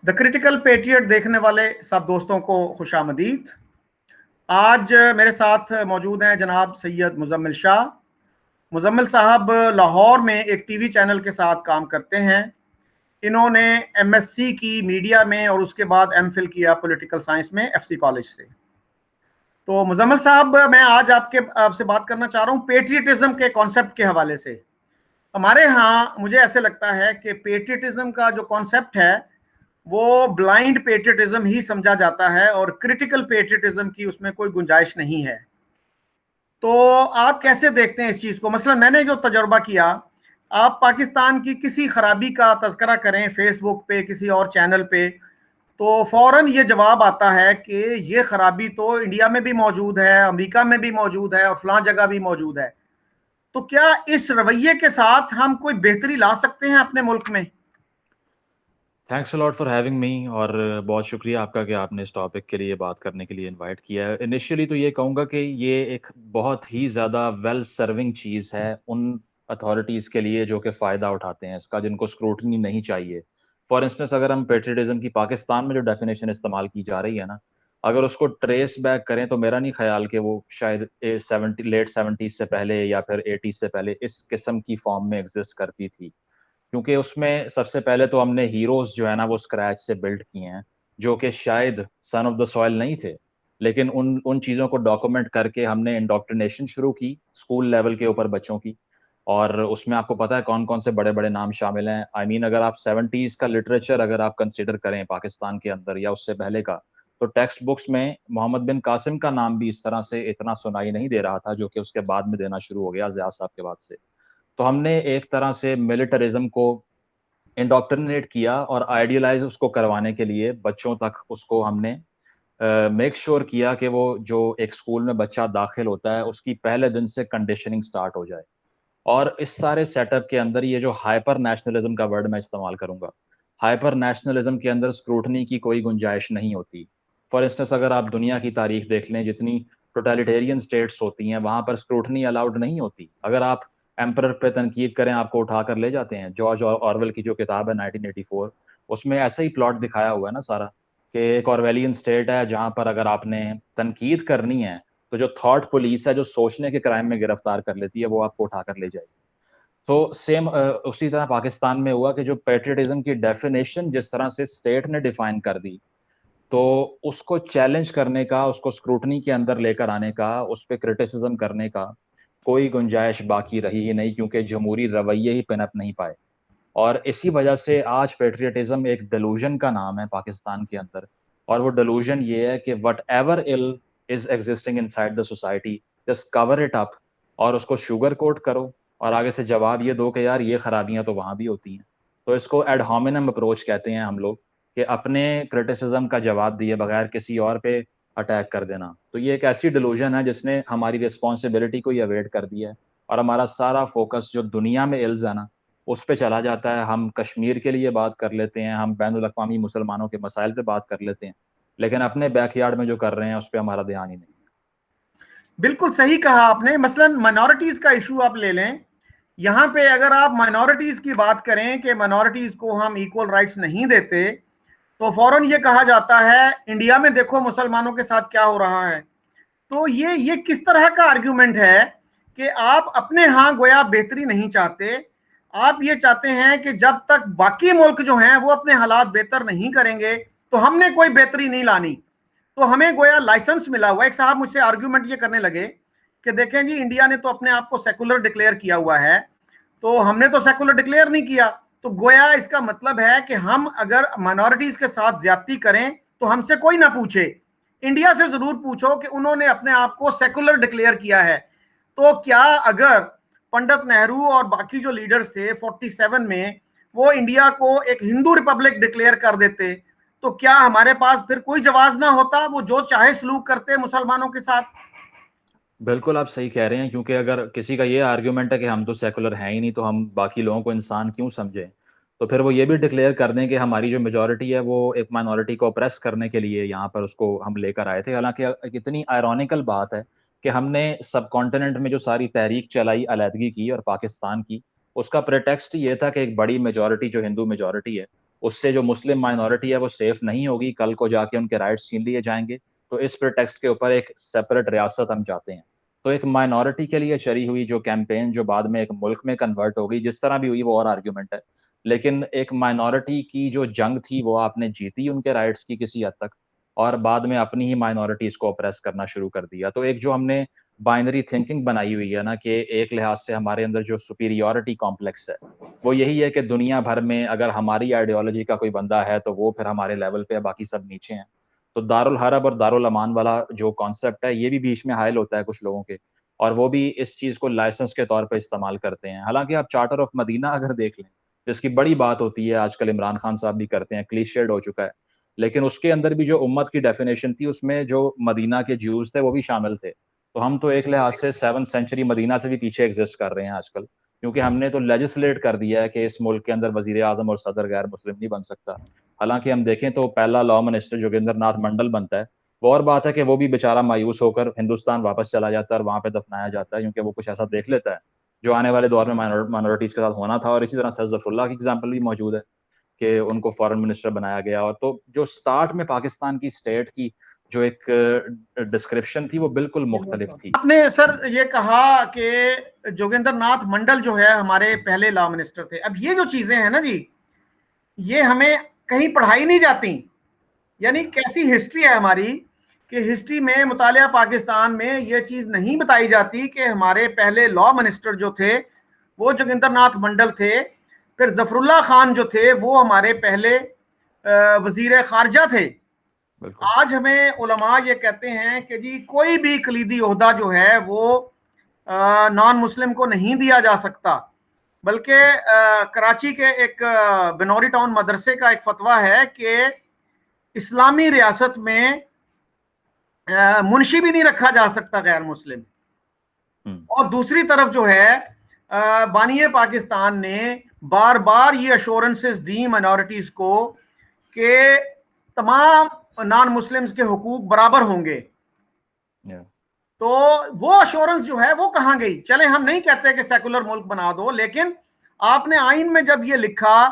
The critical patriot देखने वाले सब दोस्तों को खुशामदीद। आज मेरे साथ मौजूद हैं जनाब सैयद मुजम्मिल शाह। मुजम्मिल साहब लाहौर में एक टीवी चैनल के साथ काम करते हैं। इन्होंने एमएससी की मीडिया में और उसके बाद एमफिल किया पॉलिटिकल साइंस में एफसी कॉलेज से। तो मुजम्मिल साहब, मैं आज आपसे बात करना चाह रहा हूँ पेट्रियटिज्म के कॉन्सेप्ट के हवाले से। हमारे यहाँ मुझे ऐसे लगता है कि पेट्रियटिज्म का जो कॉन्सेप्ट है वो ब्लाइंड पेट्रियटिज्म ही समझा जाता है और क्रिटिकल पेट्रियटिज्म की उसमें कोई गुंजाइश नहीं है। तो आप कैसे देखते हैं इस चीज को? मसलन मैंने जो तजुर्बा किया, आप पाकिस्तान की किसी खराबी का तज़किरा करें फेसबुक पे किसी और चैनल पे, तो फौरन ये जवाब आता है कि ये खराबी तो इंडिया में भी मौजूद है, अमेरिका में भी मौजूद है और फलां जगह भी मौजूद है। तो क्या इस रवैये के साथ हम कोई बेहतरी ला सकते हैं अपने मुल्क में? Thanks a lot for having me. और बहुत शुक्रिया आपका कि आपने इस टॉपिक के लिए बात करने के लिए इनवाइट किया है। इनिशियली तो ये कहूँगा कि ये एक बहुत ही ज़्यादा वेल सर्विंग चीज़ है उन अथॉरिटीज़ के लिए जो कि फ़ायदा उठाते हैं इसका, जिनको स्क्रूटनी नहीं चाहिए। फॉर इंस्टेंस, अगर हम पेट्रियटिज्म की पाकिस्तान में जो डेफिनेशन इस्तेमाल की जा रही है ना, अगर उसको ट्रेस बैक करें तो मेरा नहीं ख्याल कि वो शायद लेट 70s से पहले या फिर 80s से पहले इस किस्म की फॉर्म में एग्जिस्ट करती थी। क्योंकि उसमें सबसे पहले तो हमने हीरोज जो है ना वो स्क्रैच से बिल्ड किए हैं, जो कि शायद सन ऑफ द सॉइल नहीं थे, लेकिन उन उन चीज़ों को डॉक्यूमेंट करके हमने इंडोक्ट्रिनेशन शुरू की स्कूल लेवल के ऊपर बच्चों की। और उसमें आपको पता है कौन कौन से बड़े बड़े नाम शामिल हैं। आई मीन, अगर आप 70s का लिटरेचर अगर आप कंसिडर करें पाकिस्तान के अंदर या उससे पहले का, तो टेक्स्ट बुक्स में मोहम्मद बिन कासिम का नाम भी इस तरह से इतना सुनाई नहीं दे रहा था, जो कि उसके बाद में देना शुरू हो गया ज़िया साहब के बाद से। तो हमने एक तरह से मिलिटरिज्म को इंडोक्ट्रिनेट किया और आइडियलाइज उसको करवाने के लिए बच्चों तक उसको हमने मेक श्योर किया कि वो जो एक स्कूल में बच्चा दाखिल होता है उसकी पहले दिन से कंडीशनिंग स्टार्ट हो जाए। और इस सारे सेटअप के अंदर ये जो हाइपर नेशनलिज्म का वर्ड मैं इस्तेमाल करूंगा, हाइपर नेशनलिज्म के अंदर स्क्रूटनी की कोई गुंजाइश नहीं होती। फॉर इंस्टेंस, अगर आप दुनिया की तारीख देख लें, जितनी टोटलिटेरियन स्टेट्स होती हैं वहां पर स्क्रूटनी अलाउड नहीं होती। अगर आप एम्परर पे तनकीद करें, आपको उठा कर ले जाते हैं। जॉर्ज ऑरवेल की जो किताब है 1984, उसमें ऐसा ही प्लॉट दिखाया हुआ है ना सारा, कि एक ऑरवेलियन स्टेट है जहां पर अगर आपने तनकीद करनी है तो जो थॉट पुलिस है, जो सोचने के क्राइम में गिरफ्तार कर लेती है, वो आपको उठाकर ले जाएगी। तो सेम उसी तरह पाकिस्तान में हुआ कि जो पेट्रियटिज्म की डेफिनेशन जिस तरह से स्टेट ने डिफाइन कर दी, तो उसको चैलेंज करने का, उसको स्क्रूटनी के अंदर लेकर आने का, उस पर क्रिटिसिज्म करने का कोई गुंजाइश बाकी रही ही नहीं, क्योंकि जमहूरी रवैये ही पनप नहीं पाए। और इसी वजह से आज पेट्रियटिज्म एक डिलूजन का नाम है पाकिस्तान के अंदर। और वो डिलूजन ये है कि whatever ill is existing inside the society, just cover it up और उसको शुगर कोट करो और आगे से जवाब ये दो कि यार ये खराबियां तो वहां भी होती हैं। तो इसको एड होमिनम अप्रोच कहते हैं हम लोग, कि अपने क्रिटिसिज्म का जवाब दिए बगैर किसी और पे अटैक कर देना। तो ये एक ऐसी डिलूजन है जिसने हमारी रिस्पॉन्सिबिलिटी को ही अवेट कर दिया है। और हमारा सारा फोकस जो दुनिया में इल्ज है ना, उस पे चला जाता है। हम कश्मीर के लिए बात कर लेते हैं, हम बैनुल अक़वामी मुसलमानों के मसाइल पे बात कर लेते हैं, लेकिन अपने बैकयार्ड में जो कर रहे हैं उस पर हमारा ध्यान ही नहीं। बिल्कुल सही कहा आपने। मसलन माइनॉरिटीज का इशू आप ले लें, यहां पे अगर आप माइनॉरिटीज की बात करें कि माइनॉरिटीज को हम इक्वल राइट्स नहीं देते, तो फौरन ये कहा जाता है इंडिया में देखो मुसलमानों के साथ क्या हो रहा है। तो ये किस तरह का आर्ग्यूमेंट है कि आप अपने यहां गोया बेहतरी नहीं चाहते, आप ये चाहते हैं कि जब तक बाकी मुल्क जो हैं वो अपने हालात बेहतर नहीं करेंगे तो हमने कोई बेहतरी नहीं लानी। तो हमें गोया लाइसेंस मिला हुआ। एक साहब मुझसे आर्ग्यूमेंट ये करने लगे कि देखें जी, इंडिया ने तो अपने आप को सेकुलर डिक्लेयर किया हुआ है, तो हमने तो सेकुलर डिक्लेयर नहीं किया। तो गोया इसका मतलब है कि हम अगर माइनॉरिटीज के साथ ज्यादती करें तो हमसे कोई ना पूछे, इंडिया से जरूर पूछो कि उन्होंने अपने आप को सेकुलर डिक्लेयर किया है। तो क्या अगर पंडित नेहरू और बाकी जो लीडर्स थे 47 में वो इंडिया को एक हिंदू रिपब्लिक डिक्लेयर कर देते, तो क्या हमारे पास फिर कोई जवाब ना होता? वो जो चाहे सलूक करते मुसलमानों के साथ। बिल्कुल आप सही कह रहे हैं, क्योंकि अगर किसी का ये आर्ग्यूमेंट है कि हम तो सेकुलर हैं ही नहीं, तो हम बाकी लोगों को इंसान क्यों समझें, तो फिर वो ये भी डिक्लेयर कर दें कि हमारी जो मेजोरिटी है वो एक माइनॉरिटी को ऑप्रेस करने के लिए यहाँ पर उसको हम लेकर आए थे। हालांकि इतनी आयरॉनिकल बात है कि हमने सब कॉन्टिनेंट में जो सारी तहरीक चलाई अलहदगी की और पाकिस्तान की, उसका प्रेटेक्स्ट ये था कि एक बड़ी मेजोरिटी जो हिंदू मेजोरिटी है उससे जो मुस्लिम माइनॉरिटी है वो सेफ नहीं होगी, कल को जाके उनके राइट्स छीन लिए जाएंगे। तो इस प्रेटेक्स्ट के ऊपर एक सेपरेट रियासत हम चाहते हैं। तो एक माइनॉरिटी के लिए चली हुई जो कैंपेन जो बाद में एक मुल्क में कन्वर्ट हो गई, जिस तरह भी हुई वो और आर्ग्यूमेंट है, लेकिन एक माइनॉरिटी की जो जंग थी वो आपने जीती उनके राइट्स की किसी हद तक, और बाद में अपनी ही माइनॉरिटीज को ऑप्रेस करना शुरू कर दिया। तो एक जो हमने बाइनरी थिंकिंग बनाई हुई है ना, कि एक लिहाज से हमारे अंदर जो सुपीरियॉरिटी कॉम्प्लेक्स है वो यही है कि दुनिया भर में अगर हमारी आइडियोलॉजी का कोई बंदा है तो वो फिर हमारे लेवल पे है, बाकी सब नीचे हैं। तो दारुल हरब और दारुल अमान वाला जो कॉन्सेप्ट है ये भी बीच में हायल होता है कुछ लोगों के, और वो भी इस चीज को लाइसेंस के तौर पे इस्तेमाल करते हैं। हालांकि आप चार्टर ऑफ मदीना अगर देख लें, जिसकी बड़ी बात होती है, आजकल इमरान खान साहब भी करते हैं, क्लीशेड हो चुका है, लेकिन उसके अंदर भी जो उम्मत की डेफिनेशन थी उसमें जो मदीना के ज्यूज थे वो भी शामिल थे। तो हम तो एक लिहाज से 7th सेंचुरी मदीना से भी पीछे एग्जिस्ट कर रहे हैं आजकल, क्योंकि हमने तो लेजिस्लेट कर दिया है कि इस मुल्क के अंदर वजीर आजम और सदर गैर मुस्लिम नहीं बन सकता। हालांकि हम देखें तो पहला लॉ मिनिस्टर जोगिंदर नाथ मंडल बनता है, वो और बात है कि वो भी बेचारा मायूस होकर हिंदुस्तान वापस चला जाता है और वहां पे दफनाया जाता है, क्योंकि वो कुछ ऐसा देख लेता है जो आने वाले दौर में माइनॉरिटीज के साथ होना था। और इसी तरह सैयद जफरुल्लाह की एग्जाम्पल भी मौजूद है कि उनको फॉरेन मिनिस्टर बनाया गया। और तो जो स्टार्ट में पाकिस्तान की स्टेट की जो एक डिस्क्रिप्शन थी वो बिल्कुल मुख्तलिफ थी। आपने सर ये कहा कि जोगिंदर नाथ मंडल जो है हमारे पहले लॉ मिनिस्टर थे। अब ये जो चीजें हैं ना जी, ये हमें कहीं पढ़ाई नहीं जाती। यानी कैसी हिस्ट्री है हमारी कि हिस्ट्री में मुतालिया पाकिस्तान में ये चीज नहीं बताई जाती कि हमारे पहले लॉ मिनिस्टर जो थे वो जोगिंदर नाथ मंडल थे, फिर जफरुल्लाह खान जो थे वो हमारे पहले वजीर खारजा थे। आज हमें उलमा ये कहते हैं कि जी कोई भी कलीदी ओहदा जो है वो नॉन मुस्लिम को नहीं दिया जा सकता, बल्कि कराची के एक बनौरी टाउन मदरसे का एक फतवा है कि इस्लामी रियासत में मुंशी भी नहीं रखा जा सकता गैर मुस्लिम। और दूसरी तरफ जो है बानिए पाकिस्तान ने बार बार ये अश्योरेंसेस दी माइनॉरिटीज को कि तमाम नॉन मुस्लिम्स के हुकूक बराबर होंगे। तो वो अश्योरेंस जो है वो कहां गई? चले हम नहीं कहते कि सेकुलर मुल्क बना दो, लेकिन आपने आइन में जब ये लिखा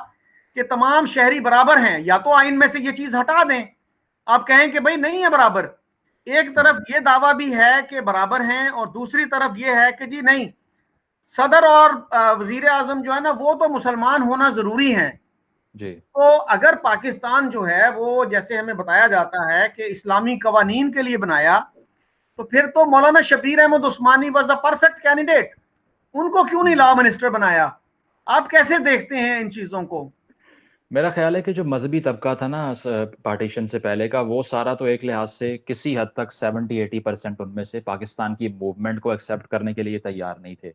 कि तमाम शहरी बराबर हैं, या तो आइन में से ये चीज हटा दें, आप कहें कि भाई नहीं है बराबर। एक तरफ ये दावा भी है कि बराबर हैं और दूसरी तरफ ये है कि जी नहीं, सदर और वजीर आजम जो है ना वो तो मुसलमान होना जरूरी है। जी। तो अगर पाकिस्तान जो है वो जैसे हमें बताया जाता है कि इस्लामी कवानीन के लिए बनाया, तो फिर तो मौलाना शबीर अहमद उस्मानी वाज द परफेक्ट कैंडिडेट। उनको क्यों नहीं लॉ मिनिस्टर बनाया? आप कैसे देखते हैं इन चीजों को? मेरा ख्याल है कि जो मजहबी तबका था ना पार्टीशन से पहले का, वो सारा तो एक लिहाज से किसी हद तक 70-80% उनमें से पाकिस्तान की मूवमेंट को एक्सेप्ट करने के लिए तैयार नहीं थे।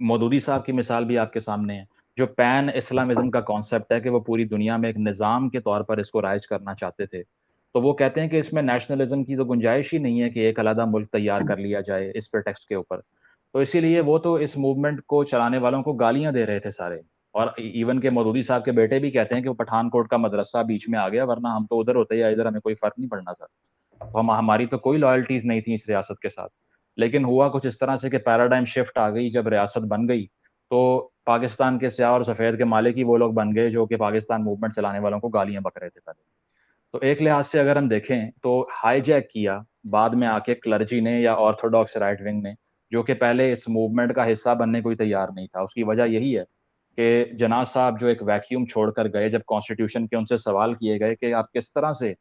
मौदूदी साहब की मिसाल भी आपके सामने है। जो पैन इस्लामिज्म का कॉन्सेप्ट है कि वो पूरी दुनिया में एक निज़ाम के तौर पर इसको राइज करना चाहते थे, तो वो कहते हैं कि इसमें नेशनलिज्म की तो गुंजाइश ही नहीं है कि एक अलग मुल्क तैयार कर लिया जाए इस प्रेटेक्स्ट के ऊपर। तो इसीलिए वो तो इस मूवमेंट को चलाने वालों को गालियां दे रहे थे सारे। और इवन के मौदूदी साहब के बेटे भी कहते हैं कि वो पठानकोट का मदरसा बीच में आ गया, वरना हम तो उधर होते या इधर हमें कोई फर्क नहीं पड़ना था। तो हमारी तो कोई लॉयल्टीज नहीं थी इस रियासत के साथ। लेकिन हुआ कुछ इस तरह से कि पैराडाइम शिफ्ट आ गई, जब रियासत बन गई तो पाकिस्तान के स्याह और सफ़ेद के मालिक ही वो लोग बन गए जो कि पाकिस्तान मूवमेंट चलाने वालों को गालियां बक रहे थे पहले। तो एक लिहाज से अगर हम देखें तो हाईजैक किया बाद में आके क्लर्जी ने या ऑर्थोडॉक्स राइट विंग ने, जो कि पहले इस मूवमेंट का हिस्सा बनने को ही तैयार नहीं था। उसकी वजह यही है कि जना साहब जो एक वैक्यूम छोड़कर गए, जब कॉन्स्टिट्यूशन के उनसे सवाल किए गए कि आप किस तरह से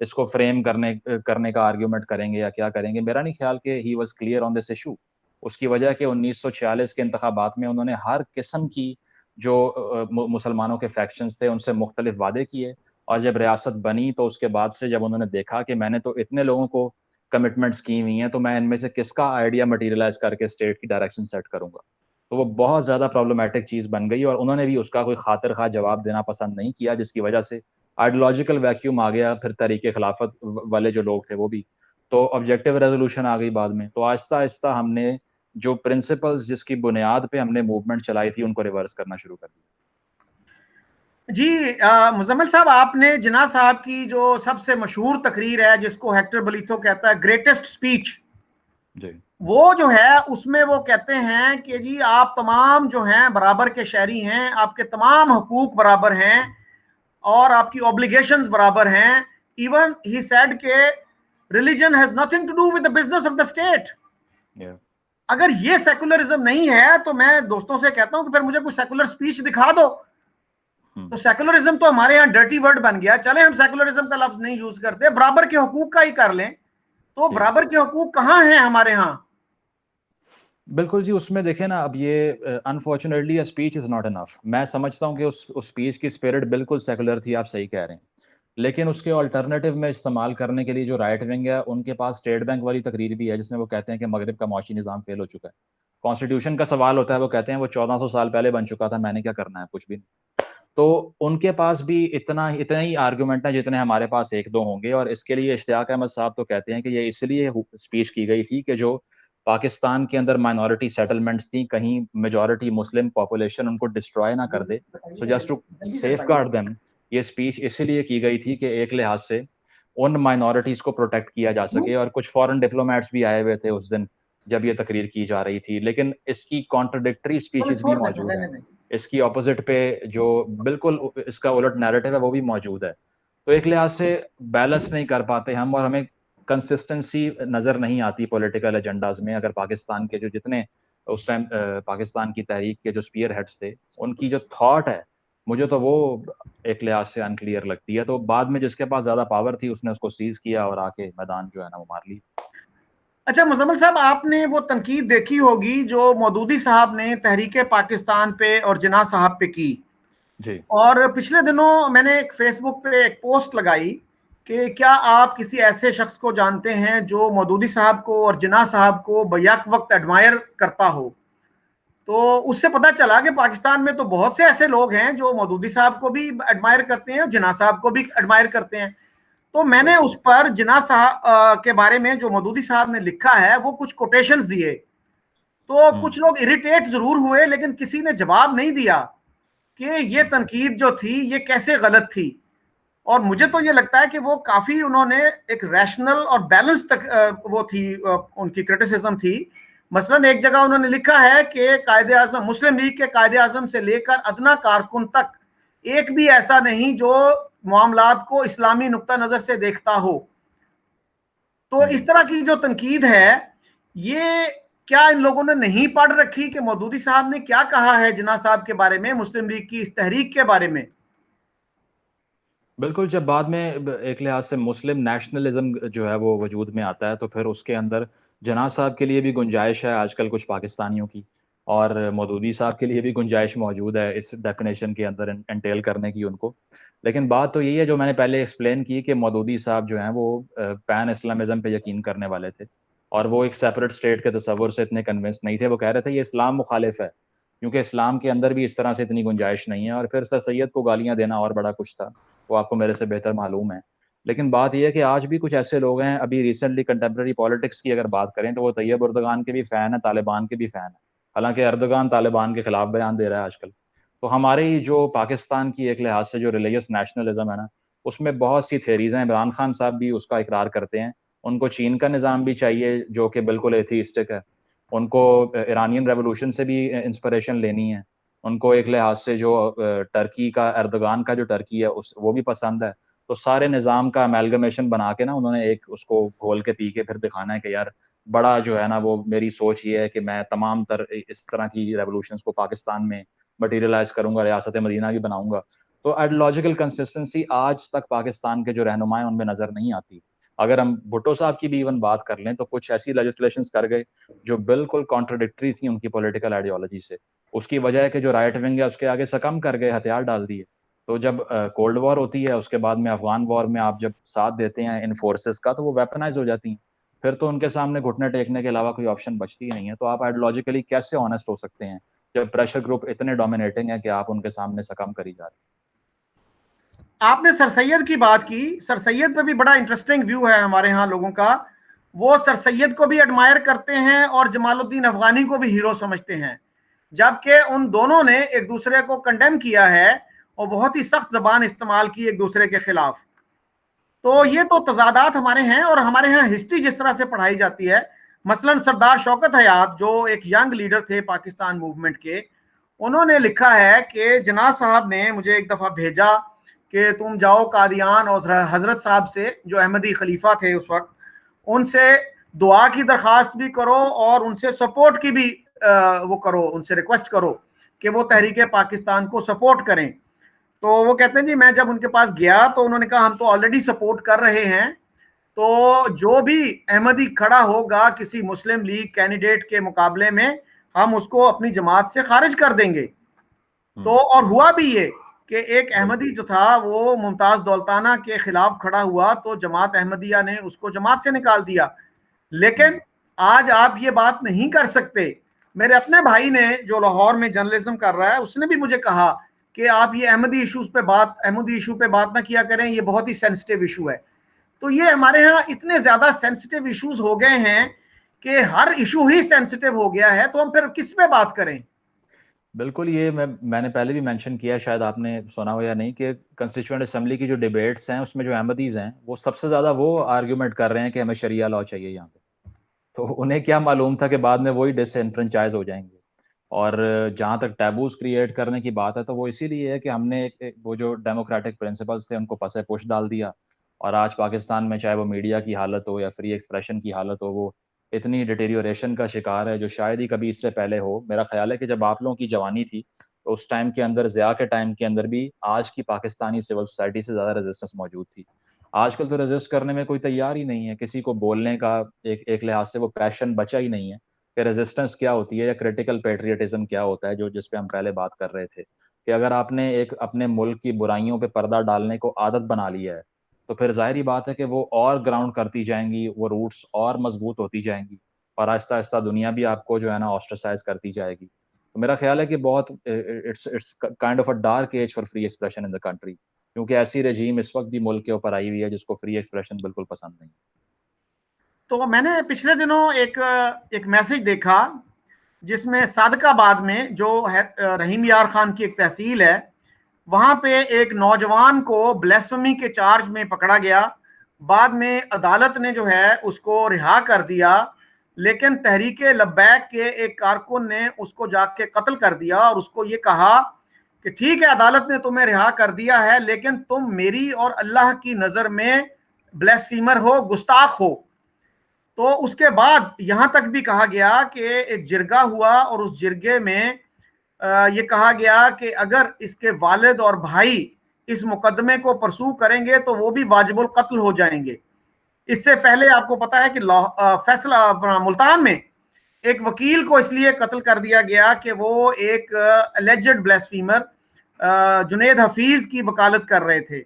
इसको फ्रेम करने करने का आर्ग्यूमेंट करेंगे या क्या करेंगे, मेरा नहीं ख्याल कि he was clear on this issue. उसकी वजह कि 1946 के इंतखाबात में उन्होंने हर किस्म की जो मुसलमानों के फैक्शंस थे उनसे मुख्तलिफ वादे किए, और जब रियासत बनी तो उसके बाद से जब उन्होंने देखा कि मैंने तो इतने लोगों को कमिटमेंट्स की हुई हैं, तो मैं इनमें से किसका आइडिया मटेरियलाइज करके स्टेट की डायरेक्शन सेट करूंगा, तो वो बहुत ज़्यादा प्रॉब्लमैटिक चीज़ बन गई। और उन्होंने भी उसका कोई खातिर खा जवाब देना पसंद नहीं किया, जिसकी वजह से आइडियोलॉजिकल वैक्यूम आ गया। फिर तरीके खिलाफत वाले जो लोग थे वो भी, तो ऑब्जेक्टिव रेजोल्यूशन आ गई बाद में। तो आहिस्ता आहिस्ता हमने जो प्रिंसिपल्स जिसकी बुनियाद पे हमने मूवमेंट चलाई थी उनको रिवर्स करना शुरू कर दिया। जी मुजम्मिल साहब, आपने जिन्ना साहब की जो सबसे मशहूर तकरीर है जिसको हेक्टर बलीथो कहता है ग्रेटेस्ट स्पीच, जी। वो जो है उसमें वो कहते हैं कि जी आप तमाम जो हैं बराबर के शहरी हैं, आपके तमाम हुकूक बराबर हैं, और आपकी ऑब्लिगेशंस बराबर हैं। इवन ही सेड के religion has nothing to do with the business of the state. अगर ये सेकुलरिज्म नहीं है तो मैं दोस्तों से कहता हूं कि फिर मुझे कुछ सेकुलर स्पीच दिखा दो। तो सेकुलरिज्म तो हमारे यहाँ डर्टी वर्ड बन गया। चले हम सेकुलरिज्म का लफ्ज नहीं यूज करते, बराबर के हुकूक का ही कर लें। तो बराबर के हुकूक कहाँ हैं हमारे यहाँ? बिल्कुल जी, उसमें देखें ना, अब ये unfortunately a speech is not enough. मैं समझता हूँ कि उस स्पीच की स्पिरिट बिल्कुल सेकुलर थी, आप सही कह रहे हैं। लेकिन उसके अल्टरनेटिव में इस्तेमाल करने के लिए जो राइट विंग है, उनके पास स्टेट बैंक वाली तकरीर भी है, जिसमें वो कहते हैं कि मगरिब का मौशी निज़ाम फेल हो चुका है। कॉन्स्टिट्यूशन का सवाल होता है, वो कहते हैं वो 1400 साल पहले बन चुका था, मैंने क्या करना है, कुछ भी नहीं। तो उनके पास भी इतने ही आर्गुमेंट हैं जितने हमारे पास 1-2 होंगे। और इसके लिए इश्तियाक अहमद साहब तो कहते हैं कि ये इसलिए स्पीच की गई थी कि जो पाकिस्तान के अंदर माइनॉरिटी सेटलमेंट्स थी, कहीं मेजॉरिटी मुस्लिम पॉपुलेशन उनको डिस्ट्रॉय ना कर दे। So just to safeguard them, ये स्पीच इसीलिए की गई थी कि एक लिहाज से उन माइनॉरिटीज को प्रोटेक्ट किया जा सके। और कुछ फॉरेन डिप्लोमेट्स भी आए हुए थे उस दिन जब ये तकरीर की जा रही थी। लेकिन इसकी कॉन्ट्रडिक्टरी स्पीचेस भी मौजूद हैं, इसकी ऑपोजिट पे जो बिल्कुल इसका उलट नैरेटिव है वो भी मौजूद है। तो एक लिहाज से बैलेंस नहीं कर पाते हम, और हमें कंसिस्टेंसी नजर नहीं आती पॉलिटिकल एजेंडाज में। अगर पाकिस्तान के जो जितने उस टाइम पाकिस्तान की तहरीक के जो स्पीयर हेड्स थे, उनकी जो थॉट है, मुझे तो वो एक लिहाज से अनक्लियर लगती है। तो बाद में जिसके पास ज्यादा पावर थी उसने उसको सीज किया और आके मैदान जो है ना वो मार ली। अच्छा मुजम्मिल साहब, आपने वो तनकीद देखी होगी जो मौदूदी साहब ने तहरीके पाकिस्तान पे और जिन्ना साहब पे की। जी और पिछले दिनों मैंने एक फेसबुक पे एक पोस्ट लगाई कि क्या आप किसी ऐसे शख्स को जानते हैं जो मौदूदी साहब को और जिन्ना साहब को बैक वक्त एडमायर करता हो। तो उससे पता चला कि पाकिस्तान में तो बहुत से ऐसे लोग हैं जो मौदूदी साहब को भी एडमायर करते हैं और जिन्ना साहब को भी एडमायर करते हैं। तो मैंने उस पर जिन्ना साहब के बारे में जो मौदूदी साहब ने लिखा है वो कुछ कोटेशंस दिए। तो कुछ लोग इरिटेट जरूर हुए, लेकिन किसी ने जवाब नहीं दिया कि ये तनकीद जो थी ये कैसे गलत थी। और मुझे तो ये लगता है कि वो काफी उन्होंने एक रैशनल और बैलेंस तक वो थी, उनकी क्रिटिसिज्म थी। मसलन एक जगह उन्होंने लिखा है कि कायदे आजम, मुस्लिम लीग के कायदे आजम से लेकर अदना कारकुन तक एक भी ऐसा नहीं जो मामलात को इस्लामी नुक्ता नजर से देखता हो। तो इस तरह की जो तनकीद है, ये क्या इन लोगों ने नहीं पढ़ रखी कि मौदूदी साहब ने क्या कहा है जिन्ना साहब के बारे में, मुस्लिम लीग की इस तहरीक के बारे में? बिल्कुल, जब बाद में एक लिहाज से मुस्लिम नेशनलिज्म जो है वो वजूद में आता है, तो फिर उसके अंदर जिन्ना साहब के लिए भी गुंजाइश है आजकल कुछ पाकिस्तानियों की, और मौदूदी साहब के लिए भी गुंजाइश मौजूद है इस डेफिनेशन के अंदर एंटेल करने की उनको। लेकिन बात तो यही है जो मैंने पहले एक्सप्लेन की कि मौदूदी साहब जो हैं वो पैन इस्लामिज्म पे यकीन करने वाले थे, और वो एक सेपरेट स्टेट के तस्वुर से इतने कन्विंस नहीं थे। वो कह रहे थे ये इस्लाम मुखालिफ है, क्योंकि इस्लाम के अंदर भी इस तरह से इतनी गुंजाइश नहीं है। और फिर सर सैयद को गालियां देना और बड़ा कुछ था, वो आपको मेरे से बेहतर मालूम है। लेकिन बात यह है कि आज भी कुछ ऐसे लोग हैं, अभी रिसेंटली कंटेम्प्रेरी पॉलिटिक्स की अगर बात करें तो वो तैयब उर्दगान के भी फ़ैन है, तालिबान के भी फ़ैन है। हालांकि अर्दगान तालिबान के खिलाफ बयान दे रहा है आजकल। तो हमारी जो पाकिस्तान की एक लिहाज से जो रिलीजियस नेशनलिज्म है ना, उसमें बहुत सी थेरीज हैं। इमरान खान साहब भी उसका इकरार करते हैं। उनको चीन का निज़ाम भी चाहिए जो कि बिल्कुल एथीस्टिक है। उनको ईरानियन रेवोल्यूशन से भी इंस्पिरेशन लेनी है। उनको एक लिहाज से जो टर्की का, अर्दगान का जो टर्की है उस वो भी पसंद है। तो सारे निज़ाम का अमेलगमेशन बना के ना उन्होंने एक उसको घोल के पी के फिर दिखाना है कि यार बड़ा जो है ना, वो मेरी सोच ये है कि मैं तमाम इस तरह की रेवोल्यूशंस को पाकिस्तान में मटीरियलाइज करूंगा, रियासत मदीना भी बनाऊंगा। तो आइडियोलॉजिकल कंसिस्टेंसी आज तक पाकिस्तान के जो रहनुमा हैं उनमें नजर नहीं आती। अगर हम भुट्टो साहब की भी इवन बात कर लें तो कुछ ऐसी लेजिस्लेशन कर गए जो बिल्कुल कॉन्ट्रोडिक्टरी थी उनकी पॉलिटिकल आइडियोलॉजी से। उसकी वजह है कि जो राइट विंग है उसके आगे सकम कर गए, हथियार डाल दिए। तो जब कोल्ड वॉर होती है, उसके बाद में अफगान वॉर में आप जब साथ देते हैं इन फोर्सेस का, तो वो वेपनाइज हो जाती हैं। फिर तो उनके सामने घुटने टेकने के अलावा कोई ऑप्शन बचती ही नहीं है। तो आप आइडियोलॉजिकली कैसे ऑनेस्ट हो सकते हैं जब प्रेशर ग्रुप इतने डोमिनेटिंग है कि आप उनके सामने सकम करी जा रहे हैं। आपने सर सैयद की बात की। सर सैयद पे भी बड़ा इंटरेस्टिंग व्यू है हमारे यहाँ लोगों का। वो सर सैयद को भी एडमायर करते हैं और जमालुद्दीन अफगानी को भी हीरो समझते हैं, जबकि उन दोनों ने एक दूसरे को कंडेम किया है और बहुत ही सख्त जबान इस्तेमाल की एक दूसरे के खिलाफ। तो ये तो तजादात हमारे हैं, और हमारे यहाँ हिस्ट्री जिस तरह से पढ़ाई जाती है, मसलन सरदार शौकत हयात जो एक यंग लीडर थे पाकिस्तान मूवमेंट के, उन्होंने लिखा है कि जिन्ना साहब ने मुझे एक दफा भेजा कि तुम जाओ कादियान और हजरत साहब से, जो अहमदी खलीफा थे उस वक्त, उनसे दुआ की दरखास्त भी करो और उनसे सपोर्ट की भी वो करो, उनसे रिक्वेस्ट करो कि वो तहरीक पाकिस्तान को सपोर्ट करें। तो वो कहते हैं जी मैं जब उनके पास गया तो उन्होंने कहा हम तो ऑलरेडी सपोर्ट कर रहे हैं, तो जो भी अहमदी खड़ा होगा किसी मुस्लिम लीग कैंडिडेट के मुकाबले में हम उसको अपनी जमात से खारिज कर देंगे। तो और हुआ भी ये कि एक अहमदी जो था वो मुमताज दौलताना के खिलाफ खड़ा हुआ तो जमात अहमदिया ने उसको जमात से निकाल दिया। लेकिन आज आप ये बात नहीं कर सकते। मेरे अपने भाई ने जो लाहौर में जर्नलिज्म कर रहा है उसने भी मुझे कहा कि आप ये अहमदी इशू पे बात ना किया करें, ये बहुत ही सेंसिटिव इशू है। तो ये हमारे यहाँ इतने ज्यादा सेंसिटिव इश्यूज हो गए हैं कि हर इशू ही सेंसिटिव हो गया है, तो हम फिर किस पे बात करें। बिल्कुल, ये मैंने पहले भी मेंशन किया, शायद आपने सुना हो या नहीं, कि कंस्टिट्यूएंट असेंबली की जो डिबेट्स हैं उसमें जो अहमदीज हैं वो सबसे ज्यादा वो आर्ग्यूमेंट कर रहे हैं कि हमें शरिया लॉ चाहिए यहाँ पे। तो उन्हें क्या मालूम था कि बाद में वही डिसएनफ्रेंचाइज हो जाएंगे। और जहाँ तक टैबूज क्रिएट करने की बात है तो वो इसीलिए है कि हमने वो जो डेमोक्रेटिक प्रिंसिपल्स थे उनको पसे पुश डाल दिया। और आज पाकिस्तान में चाहे वो मीडिया की हालत हो या फ्री एक्सप्रेशन की हालत हो, वो इतनी डिटेरियोरेशन का शिकार है जो शायद ही कभी इससे पहले हो। मेरा ख्याल है कि जब आप लोगों की जवानी थी तो उस टाइम के अंदर, ज़िया के टाइम के अंदर भी आज की पाकिस्तानी सिविल सोसाइटी से ज़्यादा रेजिस्टेंस मौजूद थी। आजकल तो रेजिस्ट करने में कोई तैयार ही नहीं है, किसी को बोलने का एक एक लिहाज से वो पैशन बचा ही नहीं है कि रेजिस्टेंस क्या होती है या क्रिटिकल पेट्रियटिज्म क्या होता है, जो जिस पे हम पहले बात कर रहे थे कि अगर आपने एक अपने मुल्क की बुराइयों पे पर्दा डालने को आदत बना लिया है तो फिर जाहिर ही बात है कि वो और ग्राउंड करती जाएंगी, वो रूट्स और मजबूत होती जाएंगी और आहिस्ता आहिस्ता दुनिया भी आपको जो है ना ऑस्ट्रेसाइज करती जाएगी। तो मेरा ख्याल है कि बहुत it's kind of a dark age for free expression in the country, क्योंकि ऐसी रजीम इस वक्त भी मुल्क के ऊपर आई हुई है जिसको फ्री एक्सप्रेशन बिल्कुल पसंद नहीं। तो मैंने पिछले दिनों एक एक मैसेज देखा जिसमें सादकाबाद में जो है रहीम यार खान की एक तहसील है, वहां पे एक नौजवान को ब्लेसमी के चार्ज में पकड़ा गया। बाद में अदालत ने जो है उसको रिहा कर दिया, लेकिन तहरीक लब्बैक के एक कारकुन ने उसको जाके कत्ल कर दिया और उसको ये कहा कि ठीक है अदालत ने तुम्हें रिहा कर दिया है, लेकिन तुम मेरी और अल्लाह की नजर में ब्लेसफीमर हो, गुस्ताख हो। तो उसके बाद यहां तक भी कहा गया कि एक जिरगा हुआ और उस जिरगे में ये कहा गया कि अगर इसके वालिद और भाई इस मुकदमे को परसू करेंगे तो वो भी वाजिबुल कत्ल हो जाएंगे। इससे पहले आपको पता है कि फैसला मुल्तान में एक वकील को इसलिए कत्ल कर दिया गया कि वो एक एलिजेड ब्लेस्फीमर जुनेद हफीज की वकालत कर रहे थे।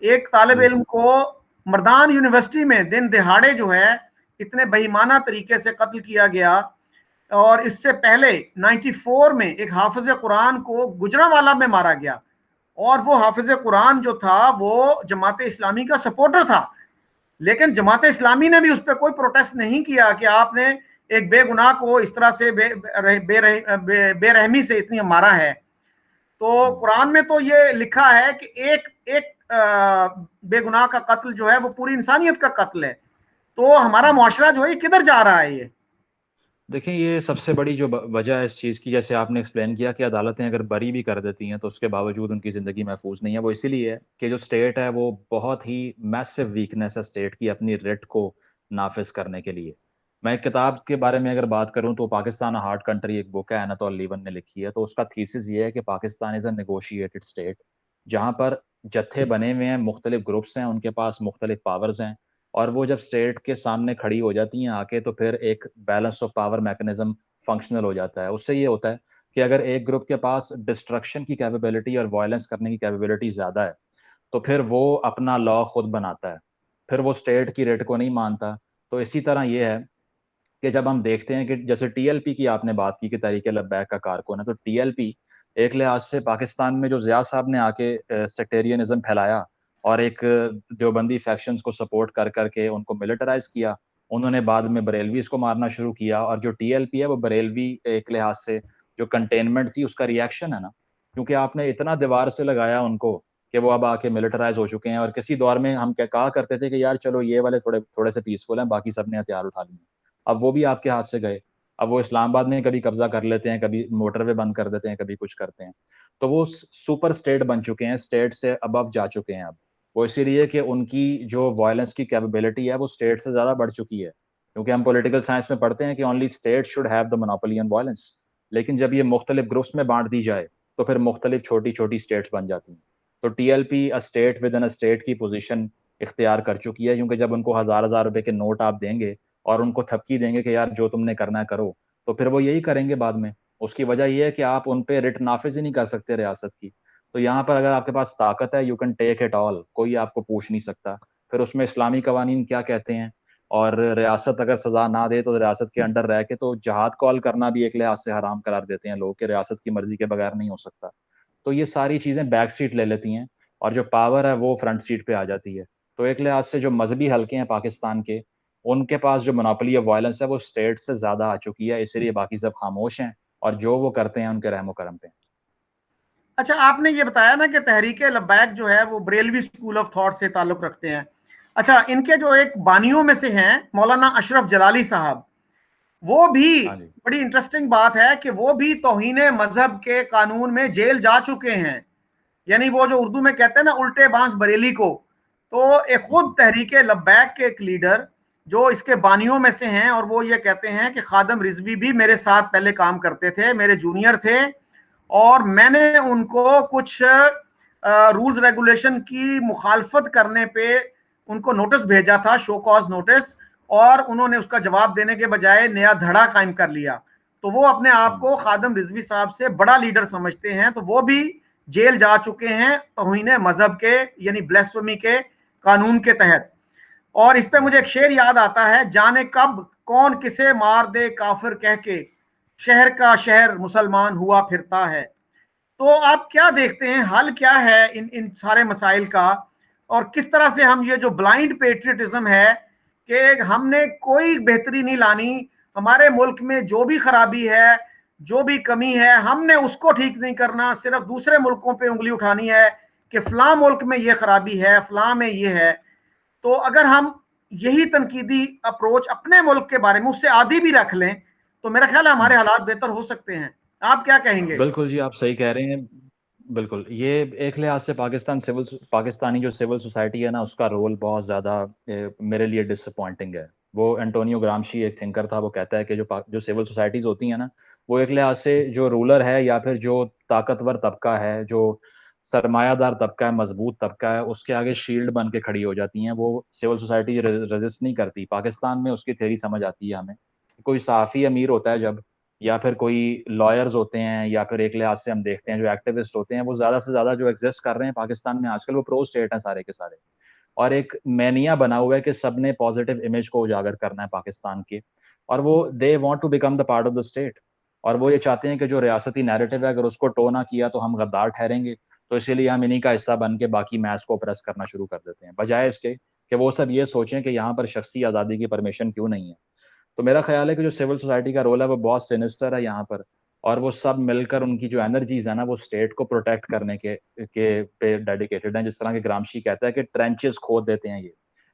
एक तालिब इल्म को मर्दान यूनिवर्सिटी में दिन दिहाड़े जो है इतने बेईमाना तरीके से कत्ल किया गया। और इससे पहले 94 में एक हाफिज कुरान को गुजरांवाला में मारा गया, और वो हाफिज कुरान जो था वो जमात इस्लामी का सपोर्टर था। लेकिन जमात इस्लामी ने भी उस पर कोई प्रोटेस्ट नहीं किया कि आपने एक बेगुनाह को इस तरह से बेरहमी से इतनी मारा है। तो कुरान में तो ये लिखा है कि एक एक बेगुनाह का कत्ल जो है वो पूरी इंसानियत का कत्ल है। तो हमारा मुआशरा जो है ये किधर जा रहा है ये। देखिए, ये सबसे बड़ी जो वजह है इस चीज़ की, जैसे आपने एक्सप्लेन किया कि अदालतें अगर बरी भी कर देती हैं तो उसके बावजूद उनकी ज़िंदगी महफूज नहीं है। वो इसीलिए है कि जो स्टेट है वो बहुत ही मैसिव वीकनेस है स्टेट की अपनी रिट को नाफिज करने के लिए। मैं एक किताब के बारे में अगर बात करूं तो पाकिस्तान हार्ड कंट्री एक बुक है, एनातोल लीवन ने लिखी है। तो उसका थीसिस ये है कि Pakistan is a negotiated state, जहाँ पर जत्थे बने हुए हैं, मुख्तलिफ ग्रुप्स हैं, उनके पास मुख्तलिफ पावर्स हैं, और वो जब स्टेट के सामने खड़ी हो जाती हैं आके तो फिर एक balance of power mechanism functional हो जाता है। उससे ये होता है कि अगर एक ग्रुप के पास डिस्ट्रक्शन की कैपेबिलिटी और वायलेंस करने की कैपेबिलिटी ज़्यादा है तो फिर वो अपना लॉ खुद बनाता है, फिर वो स्टेट की रेट को नहीं मानता। तो इसी तरह ये है कि जब हम देखते हैं कि जैसे टीएलपी की आपने बात की कि तहरीक लब्बैक का कारकुन है, तो टीएलपी एक लिहाज से पाकिस्तान में जो ज़िया साहब ने आके सेक्टेरियनिज्म फैलाया और एक देवबंदी फैक्शंस को सपोर्ट कर करके उनको मिलिटराइज किया, उन्होंने बाद में बरेलवीज को मारना शुरू किया। और जो टीएलपी है वो बरेलवी एक लिहाज से जो कंटेनमेंट थी उसका रिएक्शन है ना, क्योंकि आपने इतना दीवार से लगाया उनको कि वो अब आके मिलिटराइज हो चुके हैं। और किसी दौर में हम क्या कहा करते थे कि यार चलो ये वाले थोड़े थोड़े से पीसफुल हैं, बाकी सब ने हथियार उठा लिए, अब वो भी आपके हाथ से गए। अब वो इस्लामाबाद में कभी कब्जा कर लेते हैं, कभी मोटरवे बंद कर देते हैं, कभी कुछ करते हैं। तो वो सुपर स्टेट बन चुके हैं, स्टेट से अबव जा चुके हैं अब। वो इसीलिए कि उनकी जो वायलेंस की कैपेबिलिटी है वो स्टेट से ज़्यादा बढ़ चुकी है। क्योंकि हम पॉलिटिकल साइंस में पढ़ते हैं कि only state should have the monopoly on violence. लेकिन जब ये मुख्तलिफ ग्रुप्स में बाँट दी जाए, तो फिर मुख्तलिफ छोटी-छोटी स्टेट्स बन जाती हैं। तो TLP a state with in a state की पोज़ीशन इख्तियार कर चुकी है, क्योंकि जब उनको हज़ार-हज़ार रुपए के नोट आप देंगे और उनको थपकी देंगे कि यार जो तुमने करना है करो, तो फिर वो यही करेंगे बाद में। उसकी वजह ये है कि आप उन पे रिट नाफ़िज़ ही नहीं कर सकते रियासत की। तो यहाँ पर अगर आपके पास ताकत है, you can take it all, कोई आपको पूछ नहीं सकता। फिर उसमें इस्लामी कवानीन क्या कहते हैं, और रियासत अगर सज़ा ना दे तो रियासत के अंडर रह के तो जहाद कॉल करना भी एक लिहाज से हराम करार देते हैं लोग कि रियासत की मर्ज़ी के बगैर नहीं हो सकता। तो ये सारी चीज़ें बैक सीट ले लेती हैं और जो पावर है वो फ्रंट सीट पे आ जाती है। तो एक लिहाज से जो मज़हबी हलके हैं पाकिस्तान के, उनके पास जो मोनोपोली ऑफ वायलेंस है वो स्टेट से ज़्यादा आ चुकी है, इसीलिए बाकी सब खामोश हैं और जो वो करते हैं उनके रहम-ओ-करम पे। अच्छा, आपने ये बताया ना कि तहरीके लब्बैक जो है वो बरेलवी स्कूल ऑफ थॉट से ताल्लुक रखते हैं। अच्छा, इनके जो एक बानियों में से हैं मौलाना अशरफ जलाली साहब, वो भी हाँ जी। बड़ी इंटरेस्टिंग बात है कि वो भी तौहीने मजहब के कानून में जेल जा चुके हैं। यानी वो जो उर्दू में कहते हैं ना उल्टे बांस बरेली को, तो एक खुद जी। तहरीके लब्बैक के एक लीडर जो इसके बानियों में से हैं, और वो ये कहते हैं कि खादम रिजवी भी मेरे साथ पहले काम करते थे, मेरे जूनियर थे, और मैंने उनको कुछ रूल्स रेगुलेशन की मुखालफत करने पे उनको नोटिस भेजा था, शो कॉज नोटिस, और उन्होंने उसका जवाब देने के बजाय नया धड़ा कायम कर लिया। तो वो अपने आप हुँ। को खादम रिजवी साहब से बड़ा लीडर समझते हैं, तो वो भी जेल जा चुके हैं तौहीन मजहब के यानी ब्लेस्फेमी के कानून के तहत। और इस पे मुझे एक बिल्कुल। शेर याद आता है, जाने कब कौन किसे मार दे काफिर कह के, शहर का शहर मुसलमान हुआ फिरता है। तो आप क्या देखते हैं, हल क्या है इन इन सारे मसाइल का, और किस तरह से हम ये जो ब्लाइंड पेट्रियटिज्म है कि हमने कोई बेहतरी नहीं लानी, हमारे मुल्क में जो भी खराबी है, जो भी कमी है, हमने उसको ठीक नहीं करना, सिर्फ दूसरे मुल्कों पे उंगली उठानी है कि फलां मुल्क में ये खराबी है, फलां में ये है। तो अगर हम यही तनकीदी अप्रोच अपने मुल्क के बारे में उससे आदि भी रख लें, तो मेरा ख्याल है हमारे हुँ। हालात बेहतर हो सकते हैं। आप क्या कहेंगे? बिल्कुल जी, आप सही कह रहे हैं। बिल्कुल, ये एक लिहाज से पाकिस्तानी जो सिविल सोसाइटी है ना, उसका रोल बहुत ज़्यादा मेरे लिए डिसअपॉइंटिंग है। वो एंटोनियो ग्राम्शी एक थिंकर था, वो कहता है कि जो सिविल सोसाइटीज़ होती हैं ना, वो एक लिहाज से जो रूलर है या फिर जो ताकतवर तबका है, जो सरमायादार तबका है, मज़बूत तबका है, उसके आगे शील्ड बन के खड़ी हो जाती हैं। वो सिविल सोसाइटी रेज़िस्ट नहीं करती। पाकिस्तान में उसकी थ्योरी समझ आती है हमें। कोई सहाफ़ी अमीर होता है जब, या फिर कोई लॉयर्स होते हैं, या फिर एक लिहाज से हम देखते हैं जो एक्टिविस्ट होते हैं, वो ज़्यादा से ज़्यादा जो एग्ज़िस्ट कर रहे हैं पाकिस्तान में आजकल, वो प्रो स्टेट हैं सारे के सारे। और एक मैनिया बना हुआ है कि सबने पॉजिटिव इमेज को उजागर करना है पाकिस्तान की, और वो they want to become the part of the state. और वो ये चाहते हैं कि जो रियासती नैरेटिव है, अगर उसको टो ना किया तो हम गद्दार ठहरेंगे, तो इसीलिए हम इन्हीं का हिस्सा बन के बाकी मैस को ऑप्रेस करना शुरू कर देते हैं, बजाय इसके कि वो सब ये सोचें कि यहाँ पर शख्सी आज़ादी की परमिशन क्यों नहीं है। तो मेरा ख़्याल है कि जो सिविल सोसाइटी का रोल है वो बहुत सिनिस्टर है यहाँ पर, और वो सब मिलकर उनकी जो एनर्जीज़ है ना, वो स्टेट को प्रोटेक्ट करने के पे डेडिकेटेड हैं। जिस तरह के ग्राम्शी कहता है कि ट्रेंचेस खोद देते हैं ये,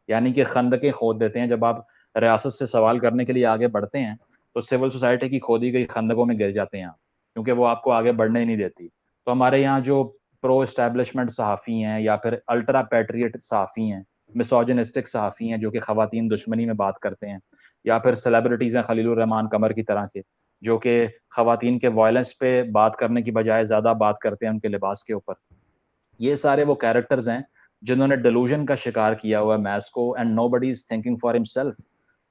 यानी कि खंदकें खोद देते हैं। जब आप रियासत से सवाल करने के लिए आगे बढ़ते हैं, तो सिविल सोसाइटी की खोदी गई खंदकों में गिर जाते हैं आप, क्योंकि वो आपको आगे बढ़ने ही नहीं देती। तो हमारे यहाँ जो प्रो एस्टेब्लिशमेंट सहाफ़ी हैं या फिर अल्ट्रा पैट्रियट सहाफ़ी हैं, मिसोजिनिस्टिक सहाफ़ी हैं जो कि ख़वातीन दुश्मनी में बात करते हैं, या फिर सेलिब्रिटीज़ हैं खलीलुर रहमान कमर की तरह के, जो कि ख़वातीन के वॉयलेंस पे बात करने की बजाय ज़्यादा बात करते हैं उनके लिबास के ऊपर। ये सारे वो कैरेक्टर्स हैं जिन्होंने डिलूजन का शिकार किया हुआ है मैस को, and nobody is thinking for himself.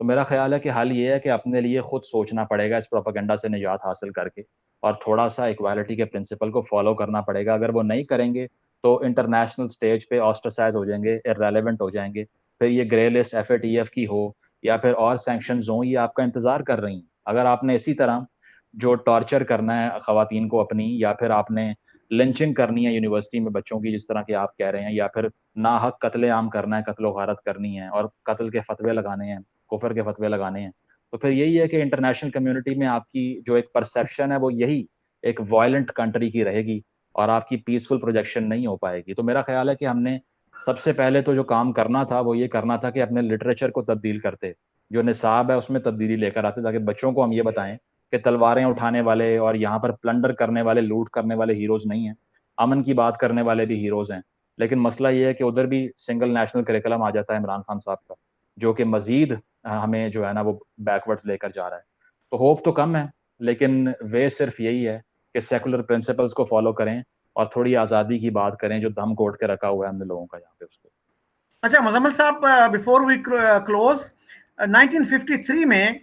तो मेरा ख़्याल है कि हल ये है कि अपने लिए खुद सोचना पड़ेगा इस प्रोपेगेंडा से निजात हासिल करके, और थोड़ा-सा इक्वालिटी के प्रिंसिपल को फ़ॉलो करना पड़ेगा। अगर वो नहीं करेंगे, तो इंटरनेशनल स्टेज पे ऑस्ट्रेसाइज़ हो जाएँगे, इर्रेलेवेंट हो जाएँगे। फिर ये ग्रे लिस्ट एफएटीएफ की हो या फिर और सैंक्शंस हों, ये आपका इंतज़ार कर रही हैं। अगर आपने इसी तरह जो टॉर्चर करना है ख़वातीन को अपनी, या फिर आपने लिंचिंग करनी है यूनिवर्सिटी में बच्चों की जिस तरह की आप कह रहे हैं, या फिर नाहक कत्ले-आम करना है, कत्लो-गारत करनी है और कत्ल के फतवे लगाने हैं, कुफ़र के फतवे लगाने हैं, तो फिर यही है कि इंटरनेशनल कम्युनिटी में आपकी जो एक परसेप्शन है वो यही एक वायलेंट कंट्री की रहेगी, और आपकी पीसफुल प्रोजेक्शन नहीं हो पाएगी। तो मेरा ख़्याल है कि हमने सबसे पहले तो जो काम करना था वो ये करना था कि अपने लिटरेचर को तब्दील करते। जो निसाब है उसमें तब्दीली लेकर आते, ताकि बच्चों को हम ये बताएं कि तलवारें उठाने वाले और यहाँ पर प्लंडर करने वाले, लूट करने वाले हीरोज नहीं हैं, अमन की बात करने वाले भी हीरोज हैं। लेकिन मसला ये है कि उधर भी सिंगल नेशनल करिकुलम आ जाता है इमरान खान साहब का, जो कि मजीद हमें जो है ना वो बैकवर्ड लेकर जा रहा है। तो होप तो कम है, लेकिन वे सिर्फ यही है कि सेकुलर प्रिंसिपल्स को फॉलो करें और थोड़ी आज़ादी की बात करें, जो दम घोट के रखा हुआ है हमने लोगों का यहाँ पे उसको। अच्छा मुजम्मिल साहब, बिफोर वी क्लोज, 1953 में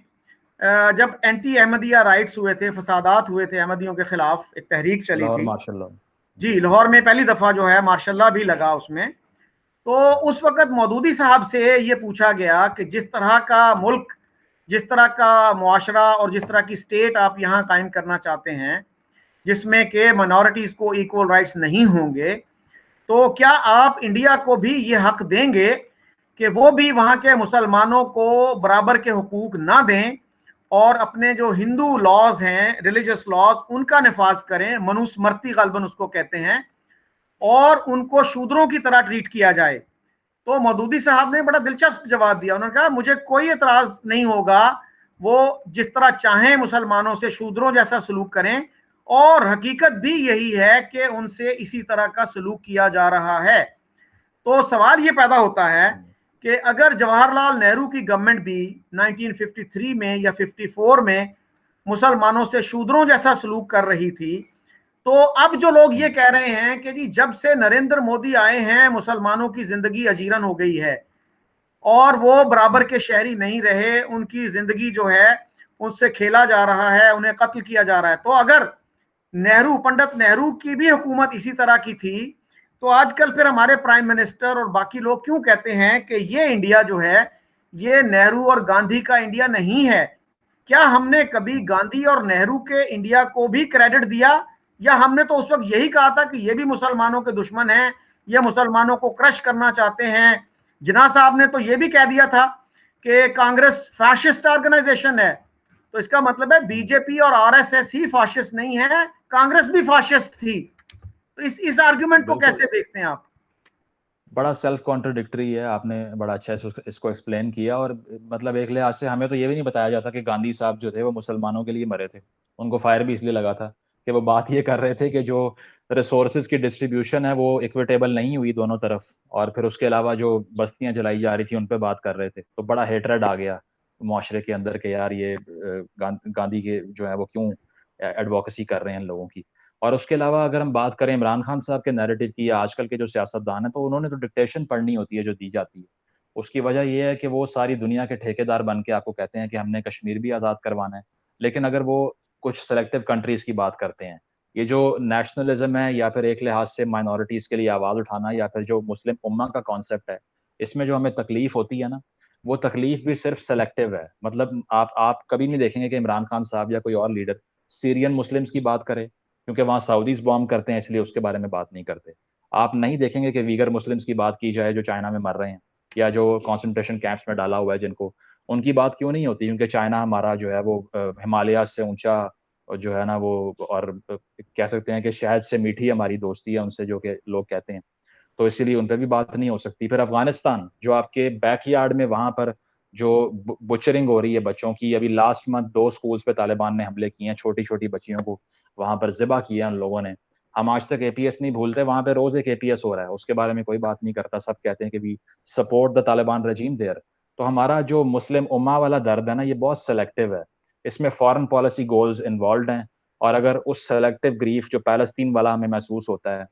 जब एंटी अहमदिया राइट्स हुए थे, फसादात हुए थे अहमदियों के खिलाफ, एक तहरीक चली लाहौर थी। Martial law. जी, लाहौर में पहली दफा जो है मार्शल लॉ भी लगा उसमें। तो उस वक्त मौदूदी साहब से ये पूछा गया कि जिस तरह का मुल्क, जिस तरह का मुआशरा और जिस तरह की स्टेट आप यहाँ कायम करना चाहते हैं, जिसमें के माइनॉरिटीज को इक्वल राइट्स नहीं होंगे, तो क्या आप इंडिया को भी ये हक देंगे कि वो भी वहाँ के मुसलमानों को बराबर के हुकूक ना दें और अपने जो हिंदू लॉज हैं, रिलीजियस लॉज, उनका नफाज करें, मनुस्मृति गलबन उसको कहते हैं, और उनको शूद्रों की तरह ट्रीट किया जाए? तो मौदूदी साहब ने बड़ा दिलचस्प जवाब दिया। उन्होंने कहा मुझे कोई एतराज नहीं होगा, वो जिस तरह चाहें मुसलमानों से शूद्रों जैसा सलूक करें, और हकीकत भी यही है कि उनसे इसी तरह का सलूक किया जा रहा है। तो सवाल ये पैदा होता है कि अगर जवाहरलाल नेहरू की गवर्नमेंट भी 1953 में या 54 में मुसलमानों से शूद्रों जैसा सलूक कर रही थी, तो अब जो लोग ये कह रहे हैं कि जी जब से नरेंद्र मोदी आए हैं मुसलमानों की जिंदगी अजीरन हो गई है और वो बराबर के शहरी नहीं रहे, उनकी जिंदगी जो है उससे खेला जा रहा है, उन्हें कत्ल किया जा रहा है। तो अगर नेहरू, पंडित नेहरू की भी हुकूमत इसी तरह की थी, तो आजकल फिर हमारे प्राइम मिनिस्टर और बाकी लोग क्यों कहते हैं कि ये इंडिया जो है ये नेहरू और गांधी का इंडिया नहीं है? क्या हमने कभी गांधी और नेहरू के इंडिया को भी क्रेडिट दिया, या हमने तो उस वक्त यही कहा था कि ये भी मुसलमानों के दुश्मन हैं, ये मुसलमानों को क्रश करना चाहते हैं? जिन्ना साहब ने तो ये भी कह दिया था कि कांग्रेस फैशिस्ट ऑर्गेनाइजेशन है। तो इसका मतलब है बीजेपी और आरएसएस ही फाशिस्ट नहीं है, कांग्रेस भी फाशिस्ट थी। तो इस आर्गुमेंट को कैसे देखते हैं आप? बड़ा सेल्फ कॉन्ट्रडिक्टरी है, आपने बड़ा अच्छा इसको एक्सप्लेन किया। और मतलब एक लिहाज से हमें तो ये भी नहीं बताया जाता कि गांधी साहब जो थे वो मुसलमानों के लिए मरे थे। उनको फायर भी इसलिए लगा था कि वो बात ये कर रहे थे कि जो रिसोर्सेज की डिस्ट्रीब्यूशन है वो इक्विटेबल नहीं हुई दोनों तरफ, और फिर उसके अलावा जो बस्तियां जलाई जा रही थी उन पर बात कर रहे थे। तो बड़ा हेटरेड आ गया मुआशरे के अंदर के यार ये गांधी के जो है वो क्यों एडवोकेसी कर रहे हैं इन लोगों की। और उसके अलावा अगर हम बात करें इमरान खान साहब के नैरेटिव की या आजकल के जो सियासतदान है, तो उन्होंने तो डिक्टेशन पढ़नी होती है जो दी जाती है। उसकी वजह यह है कि वो सारी दुनिया के ठेकेदार बन के आपको कहते हैं कि हमने कश्मीर भी आज़ाद करवाना है, लेकिन अगर वो कुछ सेलेक्टिव कंट्रीज की बात करते हैं, ये जो नेशनलिज्म है या फिर एक लिहाज से माइनॉरिटीज के लिए आवाज़ उठाना या फिर जो मुस्लिम उम्मा का कॉन्सेप्ट है, इसमें जो हमें तकलीफ होती है ना, वो तकलीफ भी सिर्फ सेलेक्टिव है। मतलब आप कभी नहीं देखेंगे कि इमरान खान साहब या कोई और लीडर सीरियन मुस्लिम्स की बात करे, क्योंकि वहां सऊदीज बॉम्ब करते हैं इसलिए उसके बारे में बात नहीं करते। आप नहीं देखेंगे कि वीगर मुस्लिम्स की बात की जाए जो चाइना में मर रहे हैं, या जो कॉन्सेंट्रेशन कैंप्स में डाला हुआ है जिनको, उनकी बात क्यों नहीं होती? क्योंकि चाइना हमारा जो है वो हिमालय से ऊंचा जो है ना वो, और कह सकते हैं कि शहद से मीठी हमारी दोस्ती है उनसे, जो कि लोग कहते हैं, तो इसीलिए उन पर भी बात नहीं हो सकती। फिर अफगानिस्तान जो आपके बैकयार्ड में, वहां पर जो बुचरिंग हो रही है बच्चों की, अभी लास्ट मंथ 2 स्कूल्स पे तालिबान ने हमले किए हैं, छोटी छोटी बच्चियों को वहां पर जिबा किया उन लोगों ने। हम आज तक एपीएस नहीं भूलते, वहां पे रोज एक एपीएस हो रहा है, उसके बारे में कोई बात नहीं करता, सब कहते हैं कि we support the Taliban regime there. तो हमारा जो मुस्लिम उम्मा वाला दर्द है ना, ये बहुत सेलेक्टिव है, इसमें फॉरेन पॉलिसी गोल्स इन्वॉल्व हैं। और अगर उस सेलेक्टिव ग्रीफ जो पैलेस्तीन वाला हमें महसूस होता है,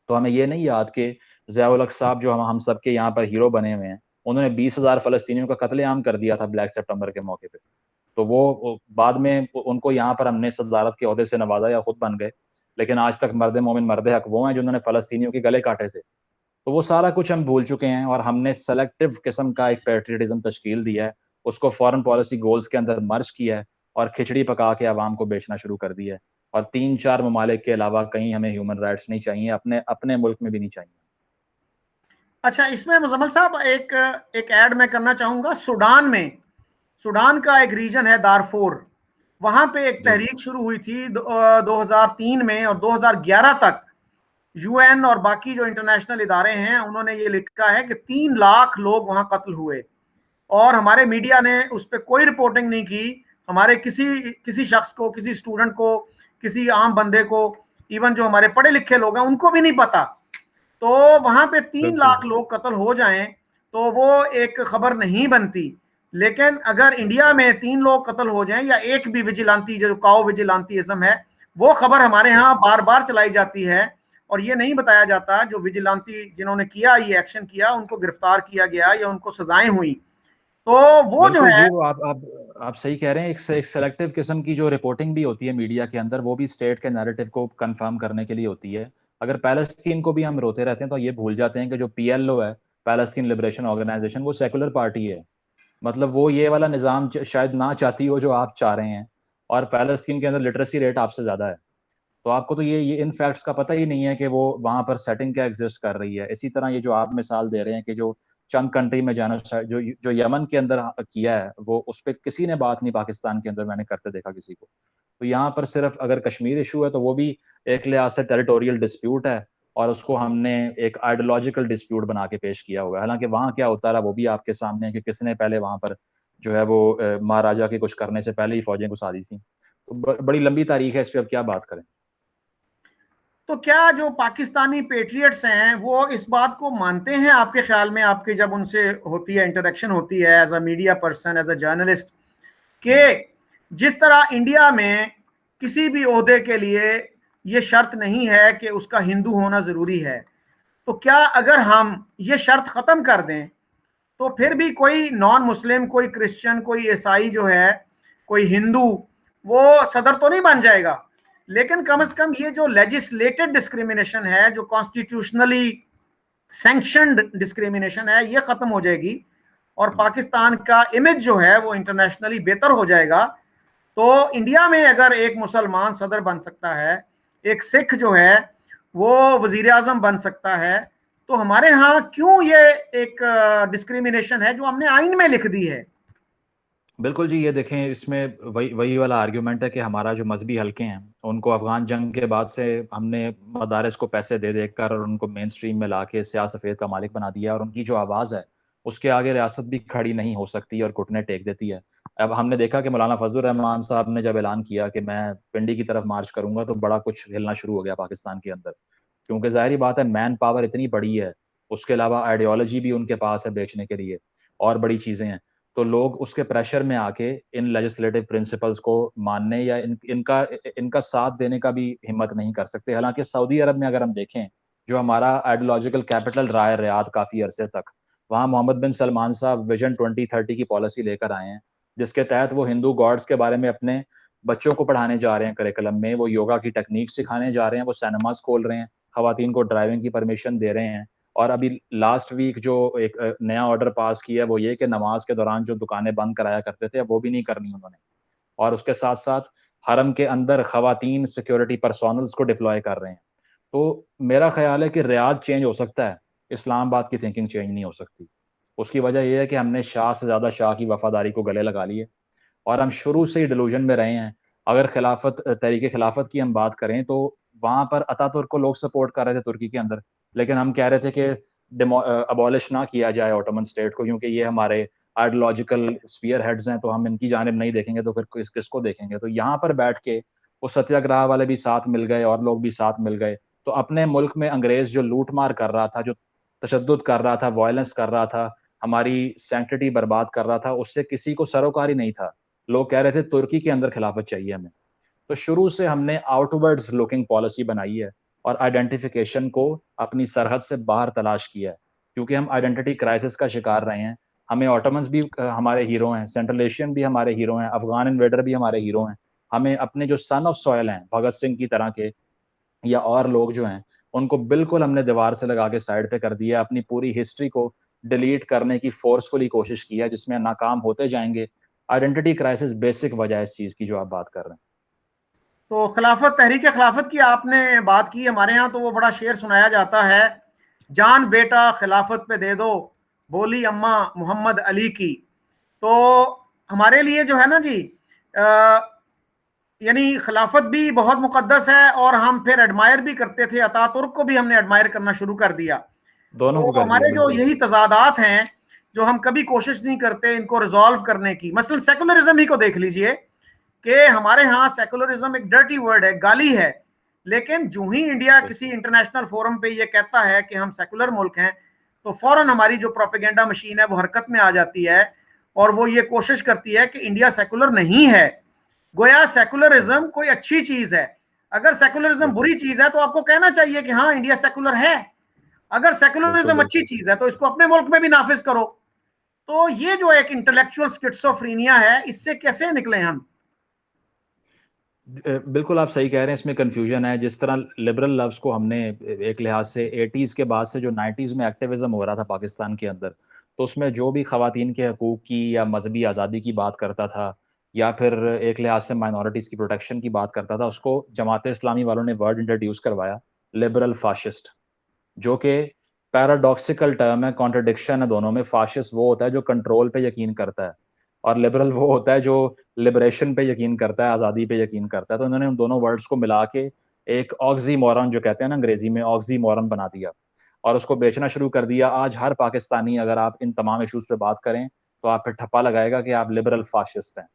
तो हमें ये नहीं याद कि ज़ियाउल हक साहब जो हम सबके यहाँ पर हीरो बने हुए हैं, उन्होंने 20,000 फलस्तीनियों का कत्लेआम कर दिया था ब्लैक सितंबर के मौके पे। तो वो बाद में उनको यहाँ पर हमने सदारत के ओहदे से नवाजा या खुद बन गए, लेकिन आज तक मर्द मोमिन मर्द हक वो हैं जिन्होंने फलस्तीनियों के गले काटे थे। तो वो सारा कुछ हम भूल चुके हैं और हमने सेलेक्टिव किस्म का एक पैट्रियटिज्म तश्कील दिया है, उसको फॉरेन पॉलिसी गोल्स के अंदर मर्ज किया है और खिचड़ी पका के आवाम को बेचना शुरू कर दिया है। और 3-4 ममालिक के अलावा कहीं हमें ह्यूमन राइट्स नहीं चाहिए, अपने अपने मुल्क में भी नहीं चाहिए। अच्छा, इसमें मुजम्मल साहब एक एक ऐड मैं करना चाहूंगा। सूडान में, सूडान का एक रीजन है दारफोर, वहां पे एक जी तहरीक शुरू हुई थी 2003 में, और 2011 तक यूएन और बाकी जो इंटरनेशनल इदारे हैं उन्होंने ये लिखा है कि 3 लाख लोग वहां कत्ल हुए। और हमारे मीडिया ने उस पर कोई रिपोर्टिंग नहीं की। हमारे किसी शख्स को, किसी स्टूडेंट को, किसी आम बंदे को, इवन जो हमारे पढ़े लिखे लोग हैं उनको भी नहीं पता। तो वहां पे 3 लाख लोग कत्ल हो जाएं तो वो एक खबर नहीं बनती। लेकिन अगर इंडिया में 3 लोग कत्ल हो जाएं या एक भी विजिलांती, जो काओ विजिलांतीइज्म है, वो खबर हमारे यहाँ बार बार चलाई जाती है और ये नहीं बताया जाता जो विजिलांती जिन्होंने किया, ये एक्शन किया, उनको गिरफ्तार किया गया या उनको सजाएं हुई। तो वो जो बिल्कुल है, जी, वो आप सही कह रहे हैं। एक सेलेक्टिव किस्म की जो रिपोर्टिंग भी होती है मीडिया के अंदर, वो भी स्टेट के नैरेटिव को कंफर्म करने के लिए होती है। अगर पैलेस्तीन को भी हम रोते रहते हैं तो ये भूल जाते हैं कि जो पीएलओ है, पैलेस्तीन लिबरेशन ऑर्गेनाइजेशन, वो सेकुलर पार्टी है। मतलब वो ये वाला निज़ाम शायद ना चाहती हो जो आप चाह रहे हैं, और पैलेस्तीन के अंदर लिटरेसी रेट आपसे ज़्यादा है। तो आपको तो ये इन फैक्ट्स का पता ही नहीं है कि वो वहाँ पर सेटिंग क्या एग्जिस्ट कर रही है। इसी तरह ये जो आप मिसाल दे रहे हैं कि जो चंद कंट्री में जेनोसाइड जो यमन के अंदर किया है, वो उस पर किसी ने बात नहीं पाकिस्तान के अंदर मैंने करते देखा किसी को। तो यहाँ पर सिर्फ अगर कश्मीर इशू है तो वो भी एक लिहाज से टेरिटोरियल डिस्प्यूट है, और उसको हमने एक आइडियोलॉजिकल डिस्प्यूट बना के पेश किया हुआ है। हालांकि वहाँ क्या होता रहा वो भी आपके सामने है कि किसने पहले वहाँ पर जो है वो महाराजा के कुछ करने से पहले ही फौजें घुसा दी थी। तो बड़ी लंबी तारीख है, इस पर अब क्या बात करें। तो क्या जो पाकिस्तानी पेट्रियट्स हैं वो इस बात को मानते हैं आपके ख्याल में, आपकी जब उनसे होती है, इंटरेक्शन होती है as a media person, as a journalist, कि जिस तरह इंडिया में किसी भी ओहदे के लिए ये शर्त नहीं है कि उसका हिंदू होना जरूरी है, तो क्या अगर हम ये शर्त खत्म कर दें तो फिर भी कोई नॉन मुस्लिम, कोई क्रिश्चियन, कोई ईसाई जो है, कोई हिंदू, वो सदर तो नहीं बन जाएगा, लेकिन कम से कम ये जो लेजिस्लेटेड डिस्क्रिमिनेशन है, जो कॉन्स्टिट्यूशनली सैंक्शनड डिस्क्रिमिनेशन है, ये खत्म हो जाएगी और पाकिस्तान का इमेज जो है वो इंटरनेशनली बेहतर हो जाएगा। तो इंडिया में अगर एक मुसलमान सदर बन सकता है, एक सिख जो है वो वजीर आजम बन सकता है, तो हमारे यहाँ क्यों ये एक डिस्क्रिमिनेशन है जो हमने आइन में लिख दी है? बिल्कुल जी, ये देखें, इसमें वही वही वाला आर्ग्यूमेंट है कि हमारा जो मजहबी हलके हैं उनको अफगान जंग के बाद से हमने मदारिस को पैसे दे देकर और उनको मेन स्ट्रीम में ला के स्याह सफ़ेद का मालिक बना दिया, और उनकी जो आवाज़ है उसके आगे रियासत भी खड़ी नहीं हो सकती और घुटने टेक देती है। अब हमने देखा कि मौलाना फजलुर रहमान साहब ने जब ऐलान किया कि मैं पिंडी की तरफ मार्च करूंगा, तो बड़ा कुछ हिलना शुरू हो गया पाकिस्तान के अंदर, क्योंकि ज़ाहिर बात है मैन पावर इतनी बड़ी है, उसके अलावा आइडियोलॉजी भी उनके पास है बेचने के लिए, और बड़ी चीज़ें हैं। तो लोग उसके प्रेशर में आके इन लेजिस्लेटिव प्रिंसिपल्स को मानने या इनका साथ देने का भी हिम्मत नहीं कर सकते। हालांकि सऊदी अरब में अगर हम देखें, जो हमारा आइडियोलॉजिकल कैपिटल रहा है रियाद काफ़ी अरसे तक, वहाँ मोहम्मद बिन सलमान साहब विजन 2030 की पॉलिसी लेकर आए हैं, जिसके तहत वो हिंदू गॉड्स के बारे में अपने बच्चों को पढ़ाने जा रहे हैं करिकुलम में, वो योगा की टेक्निक सिखाने जा रहे हैं, वो सिनेमाज खोल रहे हैं, खवातीन को ड्राइविंग की परमिशन दे रहे हैं। और अभी लास्ट वीक जो एक नया ऑर्डर पास किया है वो ये कि नमाज के दौरान जो दुकानें बंद कराया करते थे, अब वो भी नहीं करनी उन्होंने। और उसके साथ साथ हरम के अंदर खवातीन सिक्योरिटी पर्सोनल्स को डिप्लॉय कर रहे हैं। तो मेरा ख्याल है कि रियाद चेंज हो सकता है, इस्लामाबाद की थिंकिंग चेंज नहीं हो सकती। उसकी वजह यह है कि हमने शाह से ज़्यादा शाह की वफादारी को गले लगा ली है, और हम शुरू से ही डिलूजन में रहे हैं। अगर खिलाफत तहरीक खिलाफत की हम बात करें तो वहाँ पर अतातुर्क को लोग सपोर्ट कर रहे थे तुर्की के अंदर, लेकिन हम कह रहे थे कि अबॉलिश ना किया जाए ऑटोमन स्टेट को, क्योंकि ये हमारे आइडियोलॉजिकल स्पीयर हेड्स हैं, तो हम इनकी जानिब नहीं देखेंगे तो फिर किसको देखेंगे। तो यहाँ पर बैठ के वो सत्याग्रह वाले भी साथ मिल गए और लोग भी साथ मिल गए। तो अपने मुल्क में अंग्रेज जो लूट मार कर रहा था, जो तशद्दुद कर रहा था, वायलेंस कर रहा था, हमारी सैंक्टिटी बर्बाद कर रहा था, उससे किसी को सरोकारी नहीं था। लोग कह रहे थे तुर्की के अंदर खिलाफत चाहिए हमें। तो शुरू से हमने आउटवर्ड्स लुकिंग पॉलिसी बनाई है और आइडेंटिफिकेशन को अपनी सरहद से बाहर तलाश किया है, क्योंकि हम आइडेंटिटी क्राइसिस का शिकार रहे हैं। हमें ऑटोमन्स भी हमारे हीरो हैं, सेंट्रल एशियन भी हमारे हीरो हैं, अफगान इन्वेडर भी हमारे हीरो हैं। हमें अपने जो सन ऑफ सॉयल हैं, भगत सिंह की तरह के या और लोग जो हैं, उनको बिल्कुल हमने दीवार से लगा के साइड पे कर दिया। अपनी पूरी हिस्ट्री को डिलीट करने की फोर्सफुली कोशिश की है, जिसमें नाकाम होते जाएंगे। आइडेंटिटी क्राइसिस बेसिक वजह है इस चीज़ की जो आप बात कर रहे हैं। तो खिलाफत, तहरीक खिलाफत की आपने बात की, हमारे यहाँ तो वो बड़ा शेर सुनाया जाता है, जान बेटा खिलाफत पे दे दो, बोली अम्मा मोहम्मद अली की। तो हमारे लिए जो है ना जी, यानी खिलाफत भी बहुत मुकद्दस है और हम फिर एडमायर भी करते थे, अतातुर्क को भी हमने एडमायर करना शुरू कर दिया। दोनों तो को कर दिया हमारे जो बिल्कुल। यही तजादात हैं, जो हम कभी कोशिश नहीं करते इनको रिजॉल्व करने की। मसलन सेकुलरिज्म ही को देख लीजिए कि हमारे यहाँ सेकुलरिज्म एक डर्टी वर्ड है, गाली है, लेकिन जो ही इंडिया किसी इंटरनेशनल फोरम पे ये कहता है कि हम सेकुलर मुल्क हैं, तो फौरन हमारी जो प्रोपेगेंडा मशीन है वो हरकत में आ जाती है और वो ये कोशिश करती है कि इंडिया सेकुलर नहीं है, गोया सेकुलरिज्म कोई अच्छी चीज है। अगर सेकुलरिज्म बुरी चीज है तो आपको कहना चाहिए कि हाँ इंडिया सेकुलर है। अगर सेकुलरिज्म अच्छी चीज है तो इसको अपने मुल्क में भी नाफिज करो। तो ये जो एक इंटेलेक्चुअल स्किट्सोफ्रीनिया है, इससे कैसे निकले हम? बिल्कुल आप सही कह रहे हैं, इसमें कंफ्यूजन है। जिस तरह लिबरल लफ्ज़ को हमने एक लिहाज से 80s के बाद से जो 90s में एक्टिविज्म हो रहा था पाकिस्तान के अंदर, तो उसमें जो भी ख़वातीन के हकूक़ की या मज़हबी आज़ादी की बात करता था या फिर एक लिहाज से माइनॉरिटीज़ की प्रोटेक्शन की बात करता था, उसको जमात इस्लामी वालों ने वर्ड इंट्रोड्यूस करवाया, लिबरल फ़ाशिस्ट, जो कि पैराडॉक्सिकल टर्म है, कॉन्ट्रडिक्शन है दोनों में। फ़ाशिस्ट वो होता है जो कंट्रोल पे यकीन करता है और लिबरल वो होता है जो लिबरेशन पे यकीन करता है, आज़ादी पे यकीन करता है। तो इन्होंने उन दोनों वर्ड्स को मिला के एक ऑक्सीमोरन जो कहते हैं ना अंग्रेज़ी में, ऑक्सीमोरन बना दिया और उसको बेचना शुरू कर दिया। आज हर पाकिस्तानी अगर आप इन तमाम इश्यूज़ पे बात करें, तो आप पे ठप्पा लगाएगा कि आप लिबरल फ़ाशिस्ट हैं।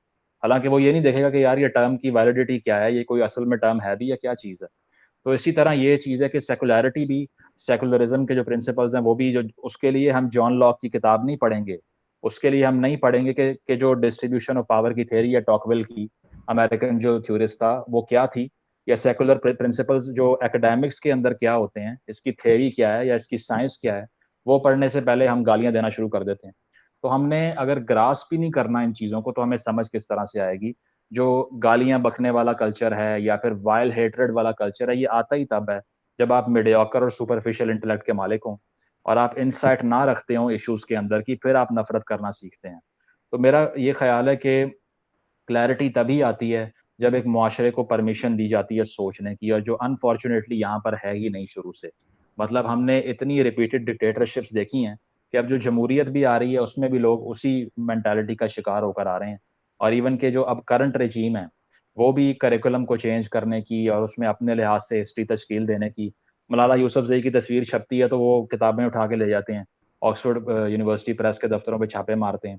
हालाँकि वो ये नहीं देखेगा कि यार ये टर्म की वैलिडिटी क्या है, ये कोई असल में टर्म है भी या क्या चीज़ है। तो इसी तरह ये चीज़ है कि सेकुलैरिटी भी, सेकुलरिज़्म के जो प्रिंसिपल्स हैं वो भी, जो उसके लिए हम जॉन लॉक की किताब नहीं पढ़ेंगे। उसके लिए हम नहीं पढ़ेंगे कि जो डिस्ट्रीब्यूशन ऑफ पावर की थ्योरी है टॉकविल की, अमेरिकन जो थ्योरिस्ट था, वो क्या थी, या सेकुलर प्रिंसिपल्स जो एकेडमिक्स के अंदर क्या होते हैं, इसकी थ्योरी क्या है या इसकी साइंस क्या है, वो पढ़ने से पहले हम गालियाँ देना शुरू कर देते हैं। तो हमने अगर ग्रास्प ही नहीं करना इन चीज़ों को, तो हमें समझ किस तरह से आएगी। जो गालियाँ बकने वाला कल्चर है या फिर वाइल्ड हेट्रेड वाला कल्चर है, ये आता ही तब है जब आप मीडियोकर और सुपरफिशियल इंटेलेक्ट के मालिक हों और आप इनसाइट ना रखते हो इश्यूज़ के अंदर की, फिर आप नफ़रत करना सीखते हैं। तो मेरा ये ख़्याल है कि क्लैरिटी तभी आती है जब एक मुआशरे को परमिशन दी जाती है सोचने की, और जो अनफॉर्च्यूनेटली यहाँ पर है ही नहीं शुरू से। मतलब हमने इतनी रिपीटेड डिक्टेटरशिप्स देखी हैं कि अब जो जमहूरियत भी आ रही है उसमें भी लोग उसी मेंटालिटी का शिकार होकर आ रहे हैं। और इवन के जो अब करंट रेजीम है, वो भी करिकुलम को चेंज करने की और उसमें अपने लिहाज से हिस्ट्री तश्कील देने की। मलाला यूसुफज़ई की तस्वीर छपती है तो वो किताबें उठा के ले जाते हैं, ऑक्सफोर्ड यूनिवर्सिटी प्रेस के दफ्तरों पे छापे मारते हैं।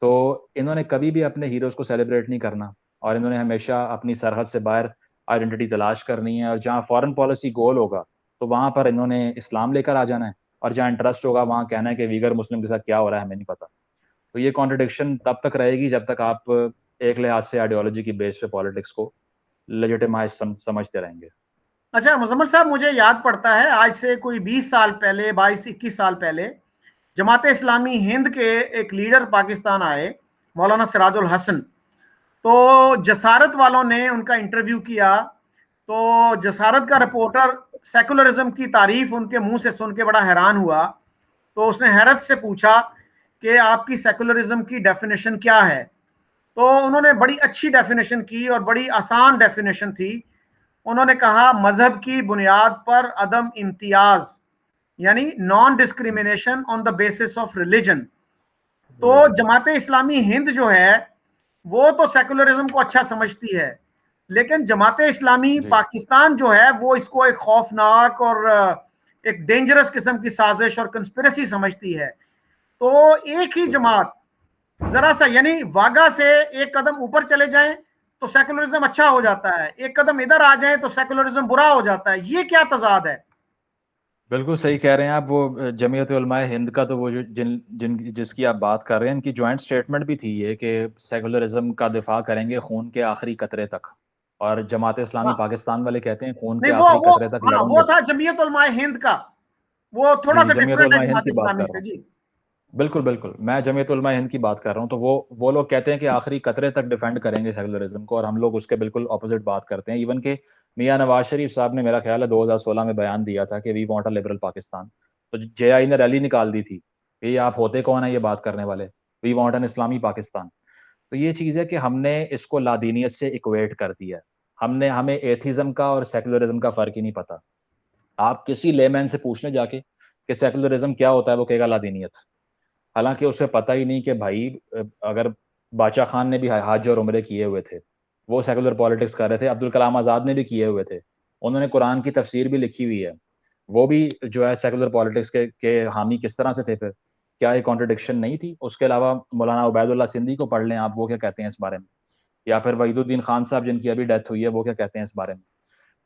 तो इन्होंने कभी भी अपने हीरोज़ को सेलिब्रेट नहीं करना और इन्होंने हमेशा अपनी सरहद से बाहर आइडेंटिटी तलाश करनी है, और जहाँ फॉरेन पॉलिसी गोल होगा, तो वहाँ पर इन्होंने इस्लाम लेकर आ जाना है, और जहाँ इंटरेस्ट होगा वहाँ कहना है कि वीगर मुस्लिम के साथ क्या हो रहा है हमें नहीं पता। तो ये कॉन्ट्रडिक्शन तब तक रहेगी जब तक आप एक लिहाज से आइडियोलॉजी की बेस पे पॉलिटिक्स को लेजिटिमाइज़ समझते रहेंगे। अच्छा मुजम्मल साहब, मुझे याद पड़ता है आज से कोई 20 साल पहले, 22-21 साल पहले, जमात इस्लामी हिंद के एक लीडर पाकिस्तान आए, मौलाना सिराजुल हसन। तो जसारत वालों ने उनका इंटरव्यू किया, तो जसारत का रिपोर्टर सेकुलरिज्म की तारीफ उनके मुंह से सुन के बड़ा हैरान हुआ। तो उसने हैरत से पूछा कि आपकी सेकुलरिज्म की डेफिनेशन क्या है? तो उन्होंने बड़ी अच्छी डेफिनेशन की और बड़ी आसान डेफिनेशन थी। उन्होंने कहा मजहब की बुनियाद पर अदम इम्तियाज, यानी non discrimination on the basis of religion. तो जमात इस्लामी हिंद जो है वो तो सेकुलरिज्म को अच्छा समझती है, लेकिन जमात इस्लामी जी। पाकिस्तान जो है वो इसको एक खौफनाक और एक डेंजरस किस्म की साजिश और कंस्पिरेसी समझती है। तो एक ही बिल्कुल। जमात जरा सा, यानी वागा से एक कदम ऊपर चले जाएं तो सेकुलरिज्म अच्छा हो जाता है, एक कदम इधर आ जाए तो सेकुलरिज्म बुरा हो जाता है। ये क्या तजाद है? बिल्कुल सही कह रहे हैं आप। वो जमीयत उलमाए हिंद का तो वो जो जिन जिन जिसकी आप बात कर रहे हैं, इनकी जॉइंट स्टेटमेंट भी थी ये कि सेकुलरिज्म का दिफा करेंगे खून के आखिरी कतरे तक। और जमात इस्लामी हाँ, पाकिस्तान वाले कहते हैं खून के नहीं आखिरी वो कतरे तक हाँ वो लड़ेंगे। था जमीयत उलमाए हिंद का, वो थोड़ा जी, सा जमीयत डिफरेंट है उलमा हिंद जमात की बात इस्लामी कर रहा से हूँ। जी। बिल्कुल, बिल्कुल। मैं जमीयत उलमा हिंद की बात कर रहा हूँ। तो वो लोग कहते हैं कि आखिरी कतरे तक डिफेंड करेंगे सेकुलरिज्म को, और हम लोग उसके बिल्कुल ऑपोजिट बात करते हैं। इवन के मियाँ नवाज शरीफ साहब ने मेरा ख्याल है 2016 में बयान दिया था कि we want a liberal Pakistan. तो जेआई ने रैली निकाल दी थी, ये आप होते कौन है ये बात करने वाले? वी वांट एन इस्लामी पाकिस्तान। तो ये चीज़ है कि हमने इसको लादीनियत से इक्वेट कर दिया है। हमें एथिज़्म का और सेकुलरिज्म का फ़र्क ही नहीं पता। आप किसी लेमैन से पूछ लें जाके कि सेकुलरिज्म क्या होता है, वो कहेगा लादीनियत। हालाँकि उसे पता ही नहीं कि भाई अगर बादशाह खान ने भी हज और उम्रे किए हुए थे, वो सेकुलर पॉलिटिक्स कर रहे थे, अब्दुल कलाम आज़ाद ने भी किए हुए थे। उन्होंने कुरान की तफसीर भी लिखी हुई है। वो भी जो है सेकुलर पॉलिटिक्स के हामी किस तरह से थे फिर? क्या ये कॉन्ट्रडिक्शन नहीं थी? उसके अलावा मौलाना उबैदुल्लाह सिंधी को पढ़ लें आप, वो क्या कहते हैं इस बारे में, या फिर वहीदुद्दीन खान साहब जिनकी अभी डेथ हुई है, वो क्या कहते हैं इस बारे में।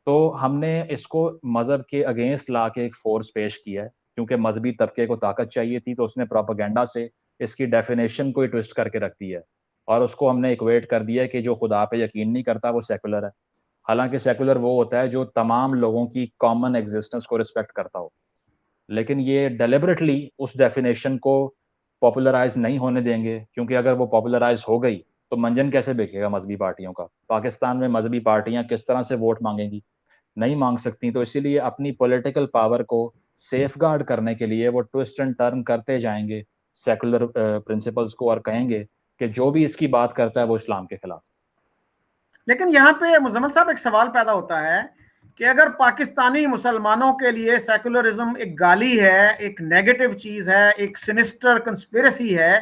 तो हमने इसको मज़हब के अगेंस्ट ला के एक फोर्स पेश किया है, क्योंकि मजहबी तबके को ताकत चाहिए थी, तो उसने प्रोपेगेंडा से इसकी डेफिनेशन को ही ट्विस्ट करके रख दी है और उसको हमने इक्वेट कर दिया है कि जो खुदा पे यकीन नहीं करता वो सेकुलर है। हालांकि सेकुलर वो होता है जो तमाम लोगों की कॉमन एग्जिस्टेंस को रिस्पेक्ट करता हो, लेकिन ये डेलिबरेटली उस डेफिनेशन को पॉपुलराइज नहीं होने देंगे, क्योंकि अगर वो पॉपुलराइज हो गई तो मंजन कैसे बिकेगा मजहबी पार्टियों का। पाकिस्तान में मजहबी पार्टियां किस तरह से वोट मांगेंगी, नहीं मांग सकती। तो इसीलिए अपनी पॉलिटिकल पावर को सेफगार्ड करने के लिए वो ट्विस्ट एंड टर्न करते जाएंगे सेकुलर प्रिंसिपल्स को और कहेंगे कि जो भी इसकी बात करता है वो इस्लाम के खिलाफ। लेकिन यहाँ पे मुजम्मल साहब एक सवाल पैदा होता है कि अगर पाकिस्तानी मुसलमानों के लिए सेकुलरिज्म एक गाली है, एक नेगेटिव चीज है, एक सिनिस्टर कंस्पिरेसी है,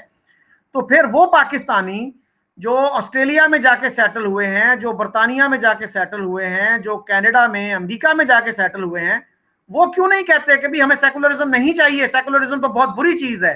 तो फिर वो पाकिस्तानी जो ऑस्ट्रेलिया में जाके सेटल हुए हैं, जो बर्तानिया में जाके सेटल हुए हैं, जो कनाडा में, अमेरिका में जाके सेटल हुए हैं, वो क्यों नहीं कहते कि भी हमें सेकुलरिज्म नहीं चाहिए, सेकुलरिज्म तो बहुत बुरी चीज है।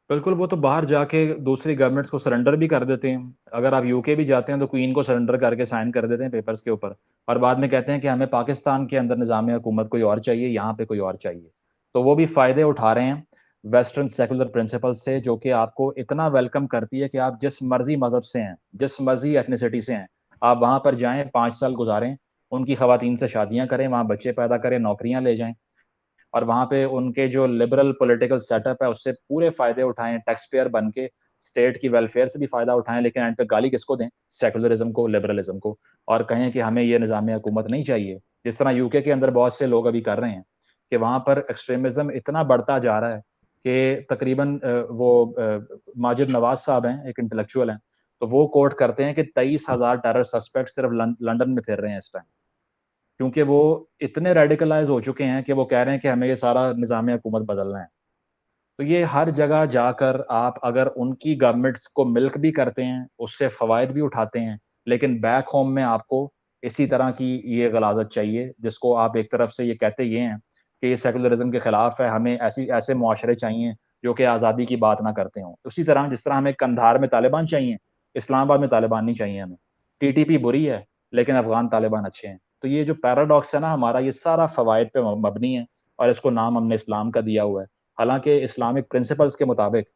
बिल्कुल, वो तो बाहर जाके दूसरी गवर्नमेंट्स को सरेंडर भी कर देते हैं। अगर आप यूके भी जाते हैं तो क्वीन को सरेंडर करके साइन कर देते हैं पेपर्स के ऊपर, और बाद में कहते हैं कि हमें पाकिस्तान के अंदर निज़ाम हुकूमत कोई और चाहिए, यहाँ पे कोई और चाहिए। तो वो भी फ़ायदे उठा रहे हैं वेस्टर्न सेकुलर प्रिंसिपल से, जो कि आपको इतना वेलकम करती है कि आप जिस मर्जी मज़हब से हैं, जिस मर्जी एथनिसिटी से हैं, आप वहाँ पर जाएँ, 5 साल गुजारें, उनकी ख़वातीन से शादियाँ करें, वहाँ बच्चे पैदा करें, नौकरियाँ ले जाएँ और वहाँ पे उनके जो लिबरल पॉलिटिकल सेटअप है उससे पूरे फायदे उठाएं, टैक्स पेयर बन के स्टेट की वेलफेयर से भी फायदा उठाएं, लेकिन एंड पे गाली किसको दें? सेकुलरिज्म को, लिबरलिज्म को, और कहें कि हमें ये निज़ाम हुकूमत नहीं चाहिए। जिस तरह यूके के अंदर बहुत से लोग अभी कर रहे हैं कि वहाँ पर एक्सट्रीमिज्म इतना बढ़ता जा रहा है कि तकरीबन माजिद नवाज साहब हैं, एक इंटेलेक्चुअल हैं, तो वो कोट करते हैं कि 23,000 टेरर सस्पेक्ट सिर्फ लंदन में फिर रहे हैं इस टाइम, क्योंकि वो इतने रेडिकलाइज हो चुके हैं कि वो कह रहे हैं कि हमें ये सारा निज़ाम हुकूमत बदलना है। तो ये हर जगह जाकर आप अगर उनकी गवर्नमेंट्स को मिल्क भी करते हैं, उससे फ़वाइद भी उठाते हैं, लेकिन बैक होम में आपको इसी तरह की ये गलाज़त चाहिए, जिसको आप एक तरफ से ये कहते ये हैं कि ये सेकुलरिज़्म के खिलाफ है, हमें ऐसे मुआशरे चाहिए जो कि आज़ादी की बात ना करते हों। उसी तरह जिस तरह हमें कंधार में तालिबान चाहिए, इस्लामाबाद में तालिबान नहीं चाहिए हमें। टीटीपी बुरी है, लेकिन अफ़गान तालिबान अच्छे हैं। तो ये जो पैराडॉक्स है ना हमारा, ये सारा फ़वाइद पे मबनी है और इसको नाम हमने इस्लाम का दिया हुआ है। हालांकि इस्लामिक प्रिंसिपल्स के मुताबिक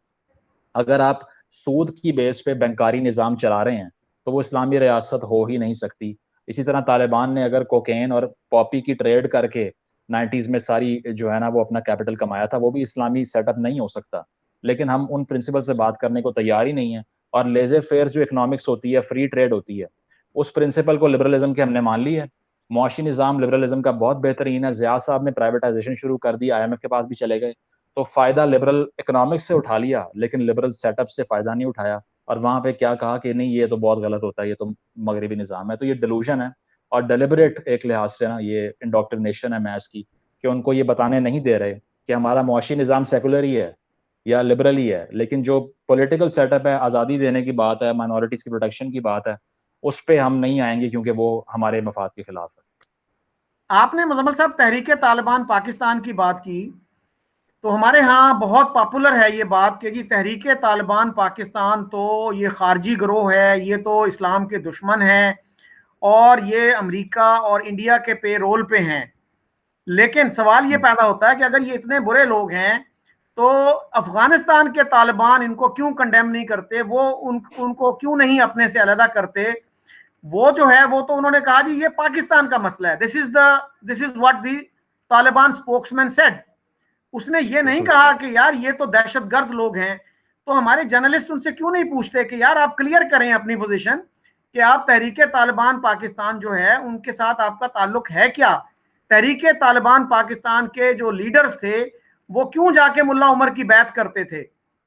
अगर आप सूद की बेस पे बैंकारी निज़ाम चला रहे हैं तो वो इस्लामी रियासत हो ही नहीं सकती। इसी तरह तालिबान ने अगर कोकेन और पॉपी की ट्रेड करके 90s में सारी जो है ना वो अपना कैपिटल कमाया था, वो भी इस्लामी सेटअप नहीं हो सकता। लेकिन हम उन प्रिंसिपल से बात करने को तैयार ही नहीं है, और लेजे फेयर जो इकोनॉमिक्स होती है, फ्री ट्रेड होती है, उस प्रिंसिपल को लिबरलिज्म के हमने मान ली है। मुआशी निज़ाम लिबरलिज्म का बहुत बेहतरीन है। ज़िया साहब ने प्राइवेटाइजेशन शुरू कर दी, IMF के पास भी चले गए, तो फ़ायदा लिबरल इकोनॉमिक्स से उठा लिया, लेकिन लिबरल सेटअप से फ़ायदा नहीं उठाया, और वहाँ पे क्या कहा कि नहीं ये तो बहुत गलत होता है, ये तो मगरबी निज़ाम है। तो ये डिलूजन है और डेलिबरेट एक लिहाज से ना ये इंडोक्ट्रिनेशन है मैथ्स की, कि उनको ये बताने नहीं दे रहे कि हमारा मुआशी निज़ाम सेकुलर ही है या लिबरल ही है, लेकिन जो पॉलिटिकल सेटअप है, आज़ादी देने की बात है, माइनॉरिटीज़ की प्रोटेक्शन की बात है, उस पे हम नहीं आएंगे क्योंकि वो हमारे मफाद के खिलाफ है। आपने मुजम्मल साहब तहरीक तालिबान पाकिस्तान की बात की, तो हमारे यहाँ बहुत पॉपुलर है ये बात कि जी तहरीक तालिबान पाकिस्तान तो ये खारजी गिरोह है, ये तो इस्लाम के दुश्मन है और ये अमेरिका और इंडिया के पेरोल पे हैं। लेकिन सवाल ये पैदा होता है कि अगर ये इतने बुरे लोग हैं तो अफगानिस्तान के तालिबान इनको क्यों कंडेम नहीं करते, वो उनको क्यों नहीं अपने से अलहदा करते। वो जो है वो तो उन्होंने कहा जी ये पाकिस्तान का मसला है, this is what the Taliban spokesman said. उसने ये नहीं बिल्कुल। कहा कि यार ये तो दहशतगर्द लोग हैं। तो हमारे जर्नलिस्ट उनसे क्यों नहीं पूछते कि यार आप क्लियर करें अपनी पोजीशन कि आप तहरीक तालिबान पाकिस्तान जो है उनके साथ आपका ताल्लुक है क्या। तहरीक तालिबान पाकिस्तान के जो लीडर्स थे वो क्यों जाके मुल्ला उमर की बैत करते थे,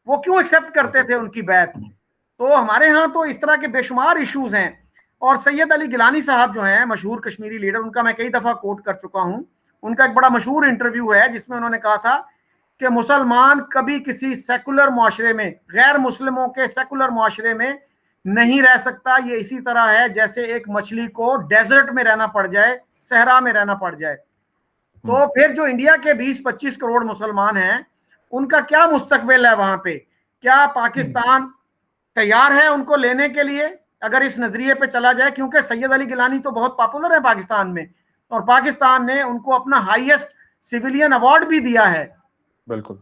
वो क्यों एक्सेप्ट करते थे उनकी बैत। तो हमारे यहाँ तो इस तरह के बेशुमार इश्यूज हैं। और सैयद अली गिलानी साहब जो हैं मशहूर कश्मीरी लीडर, उनका मैं कई दफा कोट कर चुका हूं। उनका एक बड़ा मशहूर इंटरव्यू है जिसमें उन्होंने कहा था कि मुसलमान कभी किसी सेकुलर मुआशरे में, गैर मुस्लिमों के सेकुलर मुआशरे में नहीं रह सकता। ये इसी तरह है जैसे एक मछली को डेजर्ट में रहना पड़ जाए, सहरा में रहना पड़ जाए। तो फिर जो इंडिया के 20-25 करोड़ मुसलमान हैं उनका क्या मुस्तकबिल है वहां पे? क्या पाकिस्तान तैयार है उनको लेने के लिए, अगर इस नजरिए पे चला जाए? क्योंकि सैयद अली गिलानी तो बहुत पॉपुलर है पाकिस्तान में, और पाकिस्तान ने उनको अपना हाईएस्ट सिविलियन अवार्ड भी दिया है। बिल्कुल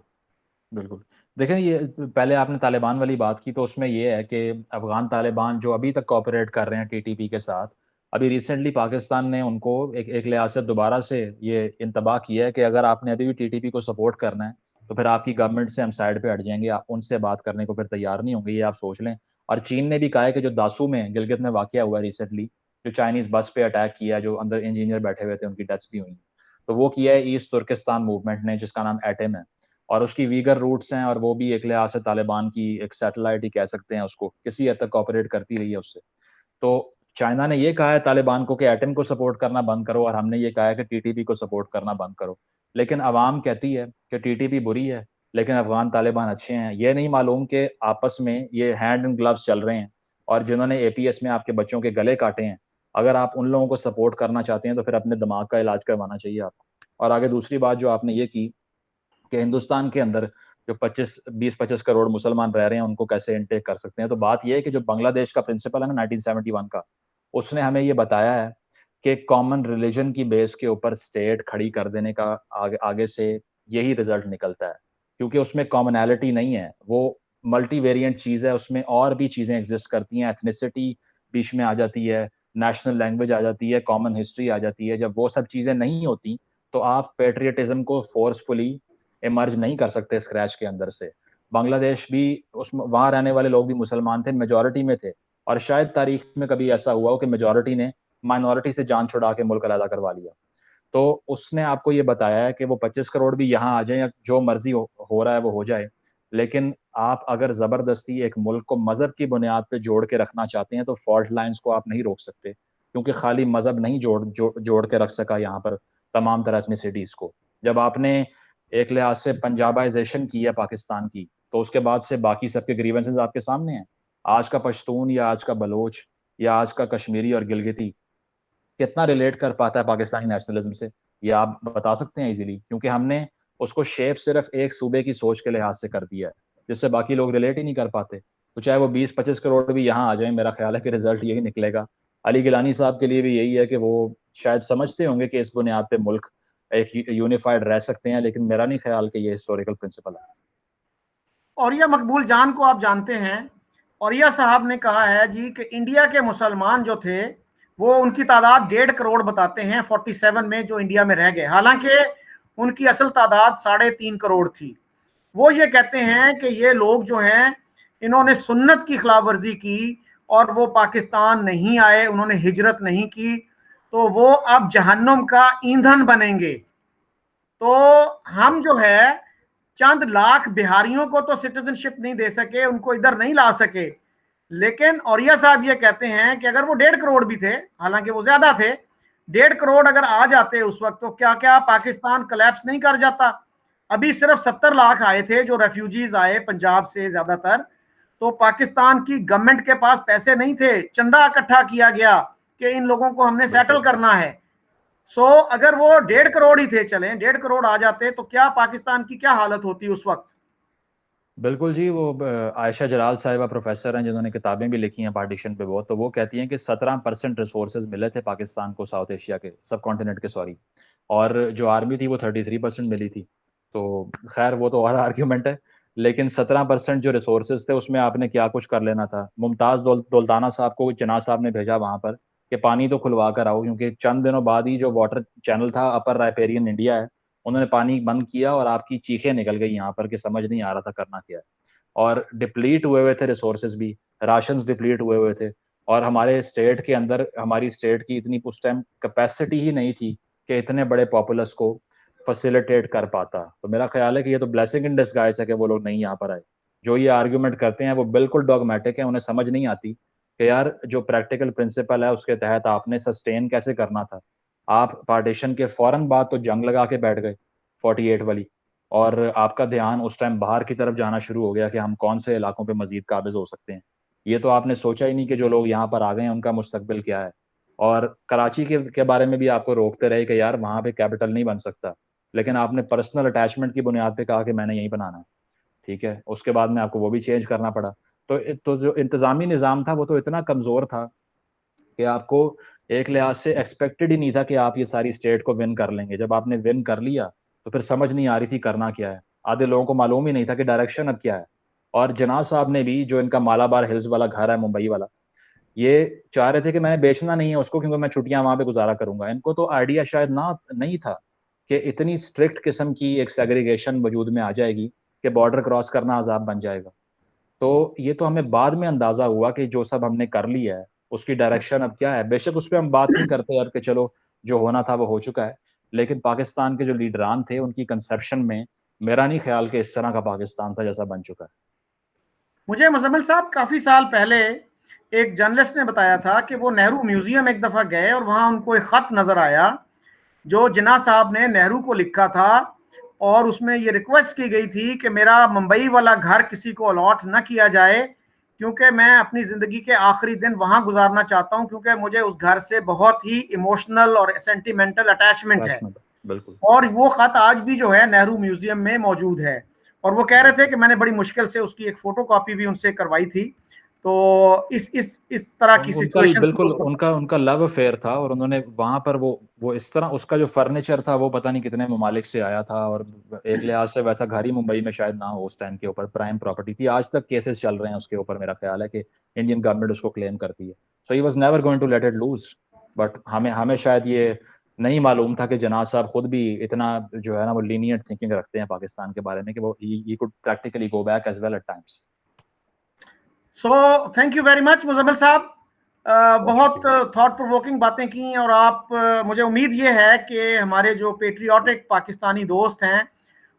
बिल्कुल। देखें, ये पहले आपने तालिबान वाली बात की, तो उसमें ये है कि अफगान तालिबान जो अभी तक कोऑपरेट कर रहे हैं टीटीपी के साथ, अभी रिसेंटली पाकिस्तान ने उनको एक लिहाज से दोबारा से ये इंतबाह किया है कि अगर आपने अभी भी टीटीपी को सपोर्ट करना है तो फिर आपकी गवर्नमेंट से हम साइड पे हट जाएंगे, आप उनसे बात करने को फिर तैयार नहीं होंगे, ये आप सोच लें। और चीन ने भी कहा है कि जो दासू में गिलगित में वाकया हुआ रिसेंटली, जो चाइनीज बस पे अटैक किया, जो अंदर इंजीनियर बैठे हुए थे, उनकी डेथ्स भी हुई, तो वो किया है ईस्ट तुर्किस्तान मूवमेंट ने, जिसका नाम एटम है, और उसकी वीगर रूट्स हैं, और वो भी एक लिहाज से तालिबान की एक सैटेलाइट ही कह सकते हैं उसको, किसी हद तक कॉपरेट करती रही है उससे। तो चाइना ने ये कहा है तालिबान को कि एटम को सपोर्ट करना बंद करो, और हमने ये कहा है कि टीटीपी को सपोर्ट करना बंद करो। लेकिन अवाम कहती है कि टीटीपी बुरी है, लेकिन अफगान तालिबान अच्छे हैं। ये नहीं मालूम कि आपस में ये हैंड एंड ग्लव्स चल रहे हैं, और जिन्होंने एपीएस में आपके बच्चों के गले काटे हैं, अगर आप उन लोगों को सपोर्ट करना चाहते हैं तो फिर अपने दिमाग का इलाज करवाना चाहिए आपको। और आगे दूसरी बात जो आपने ये की कि हिंदुस्तान के अंदर जो 20-25 करोड़ मुसलमान रह रहे हैं, उनको कैसे इनटेक कर सकते हैं, तो बात यह है कि जो बांग्लादेश का प्रिंसिपल है ना 1971 का, उसने हमें ये बताया है कि कॉमन रिलीजन की बेस के ऊपर स्टेट खड़ी कर देने का आगे से यही रिजल्ट निकलता है, क्योंकि उसमें कॉमनैलिटी नहीं है, वो मल्टी वेरिएंट चीज है, उसमें और भी चीजें एग्जिस्ट करती हैं, एथनिसिटी बीच में आ जाती है, नेशनल लैंग्वेज आ जाती है, कॉमन हिस्ट्री आ जाती है। जब वो सब चीजें नहीं होती तो आप पेट्रियटिज्म को फोर्सफुली इमर्ज नहीं कर सकते स्क्रैच के अंदर से। बांग्लादेश भी, उस वहां रहने वाले लोग भी मुसलमान थे, मेजोरिटी में थे, और शायद तारीख में कभी ऐसा हुआ हो कि मेजोरिटी ने माइनॉरिटी से जान छुड़ा के मुल्क अलग करवा लिया। तो उसने आपको ये बताया है कि वो 25 करोड़ भी यहाँ आ जाए या जो मर्जी हो रहा है वो हो जाए, लेकिन आप अगर जबरदस्ती एक मुल्क को मजहब की बुनियाद पे जोड़ के रखना चाहते हैं तो फॉल्ट लाइंस को आप नहीं रोक सकते, क्योंकि खाली मजहब नहीं जोड़ के रख सका यहाँ पर तमाम तरह एथनिसिटीज को। जब आपने एक लिहाज से पंजाबाइजेशन की है पाकिस्तान की, तो उसके बाद से बाकी सबके ग्रीवेंसेस आपके सामने हैं। आज का पश्तून या आज का बलोच या आज का कश्मीरी और गिलगिती कितना रिलेट कर पाता है पाकिस्तानी नेशनलिज्म से, ये आप बता सकते हैं इजीली, क्योंकि हमने उसको शेप सिर्फ एक सूबे की सोच के लिहाज से कर दिया है, जिससे बाकी लोग रिलेट ही नहीं कर पाते। तो चाहे वो 20-25 करोड़ भी यहाँ आ जाए, मेरा ख्याल है कि रिजल्ट यही निकलेगा। अली गिलानी साहब के लिए भी यही है कि वो शायद समझते होंगे कि इस बुनियाद पे मुल्क एक यूनिफाइड रह सकते हैं, लेकिन मेरा नहीं ख्याल कि ये हिस्टोरिकल प्रिंसिपल है। औरिया मकबूल जान को आप जानते हैं। औरिया साहब ने कहा है जी कि इंडिया के मुसलमान जो थे वो उनकी तादाद 1.5 करोड़ बताते हैं 47 में जो इंडिया में रह गए, हालांकि उनकी असल तादाद 3.5 करोड़ थी। वो ये कहते हैं कि ये लोग जो हैं इन्होंने सुन्नत की खिलाफ वर्जी की और वो पाकिस्तान नहीं आए, उन्होंने हिजरत नहीं की, तो वो अब जहन्नुम का ईंधन बनेंगे। तो हम जो है चंद लाख बिहारियों को तो सिटीजनशिप नहीं दे सके, उनको इधर नहीं ला सके, लेकिन औरिया साहब ये कहते हैं कि अगर वो 1.5 करोड़ भी थे, हालांकि वो ज्यादा थे, 1.5 करोड़ अगर आ जाते उस वक्त, तो क्या क्या पाकिस्तान कलेप्स नहीं कर जाता? अभी सिर्फ 70 लाख आए थे जो रेफ्यूजीज आए पंजाब से ज्यादातर, तो पाकिस्तान की गवर्नमेंट के पास पैसे नहीं थे, चंदा इकट्ठा किया गया कि इन लोगों को हमने सेटल बिल्कुल करना है। अगर वो 1.5 करोड़ ही थे, चले 1.5 करोड़ आ जाते तो क्या पाकिस्तान की क्या हालत होती उस वक्त? बिल्कुल जी। वो आयशा जलाल साहिबा प्रोफेसर हैं जिन्होंने किताबें भी लिखी हैं पार्टीशन पे बहुत, तो वो कहती हैं कि 17% रिसोर्सेज मिले थे पाकिस्तान को साउथ एशिया के, सब कॉन्टिनेंट के, सॉरी, और जो आर्मी थी वो 33% मिली थी। तो खैर वो तो और आर्ग्यूमेंट है, लेकिन 17% जो रिसोर्सेज थे उसमें आपने क्या कुछ कर लेना था। मुमताज दौलताना साहब को जना साहब ने भेजा वहां पर कि पानी तो खुलवा कर आओ, क्योंकि चंद दिनों बाद ही जो वाटर चैनल था अपर राइपेरियन इंडिया है, उन्होंने पानी बंद किया और आपकी चीखें निकल गई यहाँ पर कि समझ नहीं आ रहा था करना क्या है। और डिप्लीट हुए हुए थे रिसोर्सेज भी, राशंस डिप्लीट हुए हुए थे, और हमारे स्टेट के अंदर, हमारी स्टेट की इतनी उस टाइम कैपेसिटी ही नहीं थी कि इतने बड़े पॉपुलस को फैसिलिटेट कर पाता। तो मेरा ख्याल है कि ये तो ब्लेसिंग इन डिस्गाइज है कि वो लोग नहीं यहाँ पर आए। जो ये आर्ग्यूमेंट करते हैं वो बिल्कुल डॉगमेटिक है, उन्हें समझ नहीं आती कि यार जो प्रैक्टिकल प्रिंसिपल है उसके तहत आपने सस्टेन कैसे करना था। आप पार्टीशन के फौरन बाद तो जंग लगा के बैठ गए 48 वाली, और आपका ध्यान उस टाइम बाहर की तरफ जाना शुरू हो गया कि हम कौन से इलाकों पे मजीद काबिज हो सकते हैं। ये तो आपने सोचा ही नहीं कि जो लोग यहाँ पर आ गए हैं उनका मुस्तकबिल क्या है। और कराची के बारे में भी आपको रोकते रहे कि यार वहाँ पे कैपिटल नहीं बन सकता, लेकिन आपने पर्सनल अटैचमेंट की बुनियाद पे कहा कि मैंने यहीं बनाना है, ठीक है, उसके बाद में आपको वो भी चेंज करना पड़ा। तो जो इंतज़ामी निज़ाम था वो तो इतना कमज़ोर था कि आपको एक लिहाज से एक्सपेक्टेड ही नहीं था कि आप ये सारी स्टेट को विन कर लेंगे। जब आपने विन कर लिया, तो फिर समझ नहीं आ रही थी करना क्या है। आधे लोगों को मालूम ही नहीं था कि डायरेक्शन अब क्या है। और जनाब साहब ने भी जो इनका मालाबार हिल्स वाला घर है मुंबई वाला, ये चाह रहे थे कि मैंने बेचना नहीं है उसको क्योंकि मैं छुट्टियाँ वहाँ पे गुज़ारा करूँगा। इनको तो आइडिया शायद ना नहीं था कि इतनी स्ट्रिक्ट किस्म की एक सेग्रीगेशन वजूद में आ जाएगी कि बॉर्डर क्रॉस करना अज़ाब बन जाएगा। तो ये तो हमें बाद में अंदाज़ा हुआ कि जो सब हमने कर लिया है, उसकी डायरेक्शन अब क्या है। बेशक उस पे हम बात नहीं करते अब कि चलो जो होना था वो हो चुका है। लेकिन पाकिस्तान के जो लीडरान थे उनकी कंसेप्शन में मेरा नहीं ख़्याल कि इस तरह का पाकिस्तान था जैसा बन चुका है। मुझे मुजम्मिल साहब काफी साल पहले एक जर्नलिस्ट ने बताया था कि वो नेहरू म्यूजियम एक दफा गए और वहां उनको एक खत नजर आया जो जिन्ना साहब ने नेहरू को लिखा था, और उसमें ये रिक्वेस्ट की गई थी कि मेरा मुंबई वाला घर किसी को अलॉट न किया जाए क्योंकि मैं अपनी जिंदगी के आखिरी दिन वहां गुजारना चाहता हूं, क्योंकि मुझे उस घर से बहुत ही इमोशनल और सेंटिमेंटल अटैचमेंट है। अटैचमेंट, बिल्कुल। और वो खत आज भी जो है नेहरू म्यूजियम में मौजूद है। और वो कह रहे थे बिल्कुल। कि मैंने बड़ी मुश्किल से उसकी एक फोटो कॉपी भी उनसे करवाई थी। तो इस तरह की उनका सिचुएशन थी बिल्कुल उस वक्त। उनका उनका लव अफेयर था और उन्होंने वहाँ पर वो इस तरह उसका जो फर्नीचर था वो पता नहीं कितने ममालिक से आया था और एक लिहाज से वैसा घर ही मुंबई में शायद ना हो उस टाइम के ऊपर, प्राइम प्रॉपर्टी थी। आज तक केसेस चल रहे हैं उसके ऊपर, मेरा ख्याल है कि इंडियन गवर्नमेंट उसको क्लेम करती है। So he was never going to let it lose. But हमें हमें शायद ये नहीं मालूम था कि जनाब साहब खुद भी इतना जो है ना वो लीनियंट थिंकिंग रखते हैं पाकिस्तान के बारे में कि वो he could practically go back as well at times. So thank you very much Muzammil साहब। बहुत बहुत शुक्रिया। थॉट प्रोवोकिंग बातें की, और आप मुझे उम्मीद ये है कि हमारे जो पेट्रियाटिक पाकिस्तानी दोस्त हैं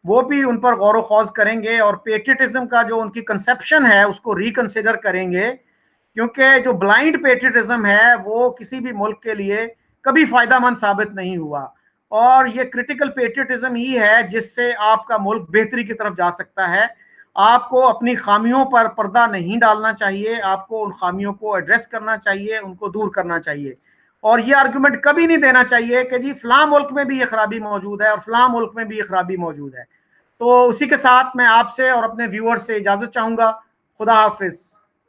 वो भी उन पर गौर व खौज करेंगे और पेट्रियटिज्म का जो उनकी कंसेप्शन है उसको रिकंसिडर करेंगे, क्योंकि जो ब्लाइंड पेट्रियटिज्म है वो किसी भी मुल्क के लिए कभी फायदामंद साबित नहीं हुआ। और ये क्रिटिकल पेट्रियटिज्म ही है जिससे आपका मुल्क बेहतरी की तरफ जा सकता है। आपको अपनी खामियों पर पर्दा नहीं डालना चाहिए, आपको उन खामियों को एड्रेस करना चाहिए, उनको दूर करना चाहिए। और ये आर्गुमेंट कभी नहीं देना चाहिए कि जी फलां मुल्क में भी ये खराबी मौजूद है और फलां मुल्क में भी ये खराबी मौजूद है। तो उसी के साथ मैं आपसे और अपने व्यूअर्स से इजाजत चाहूंगा। खुदा हाफिज।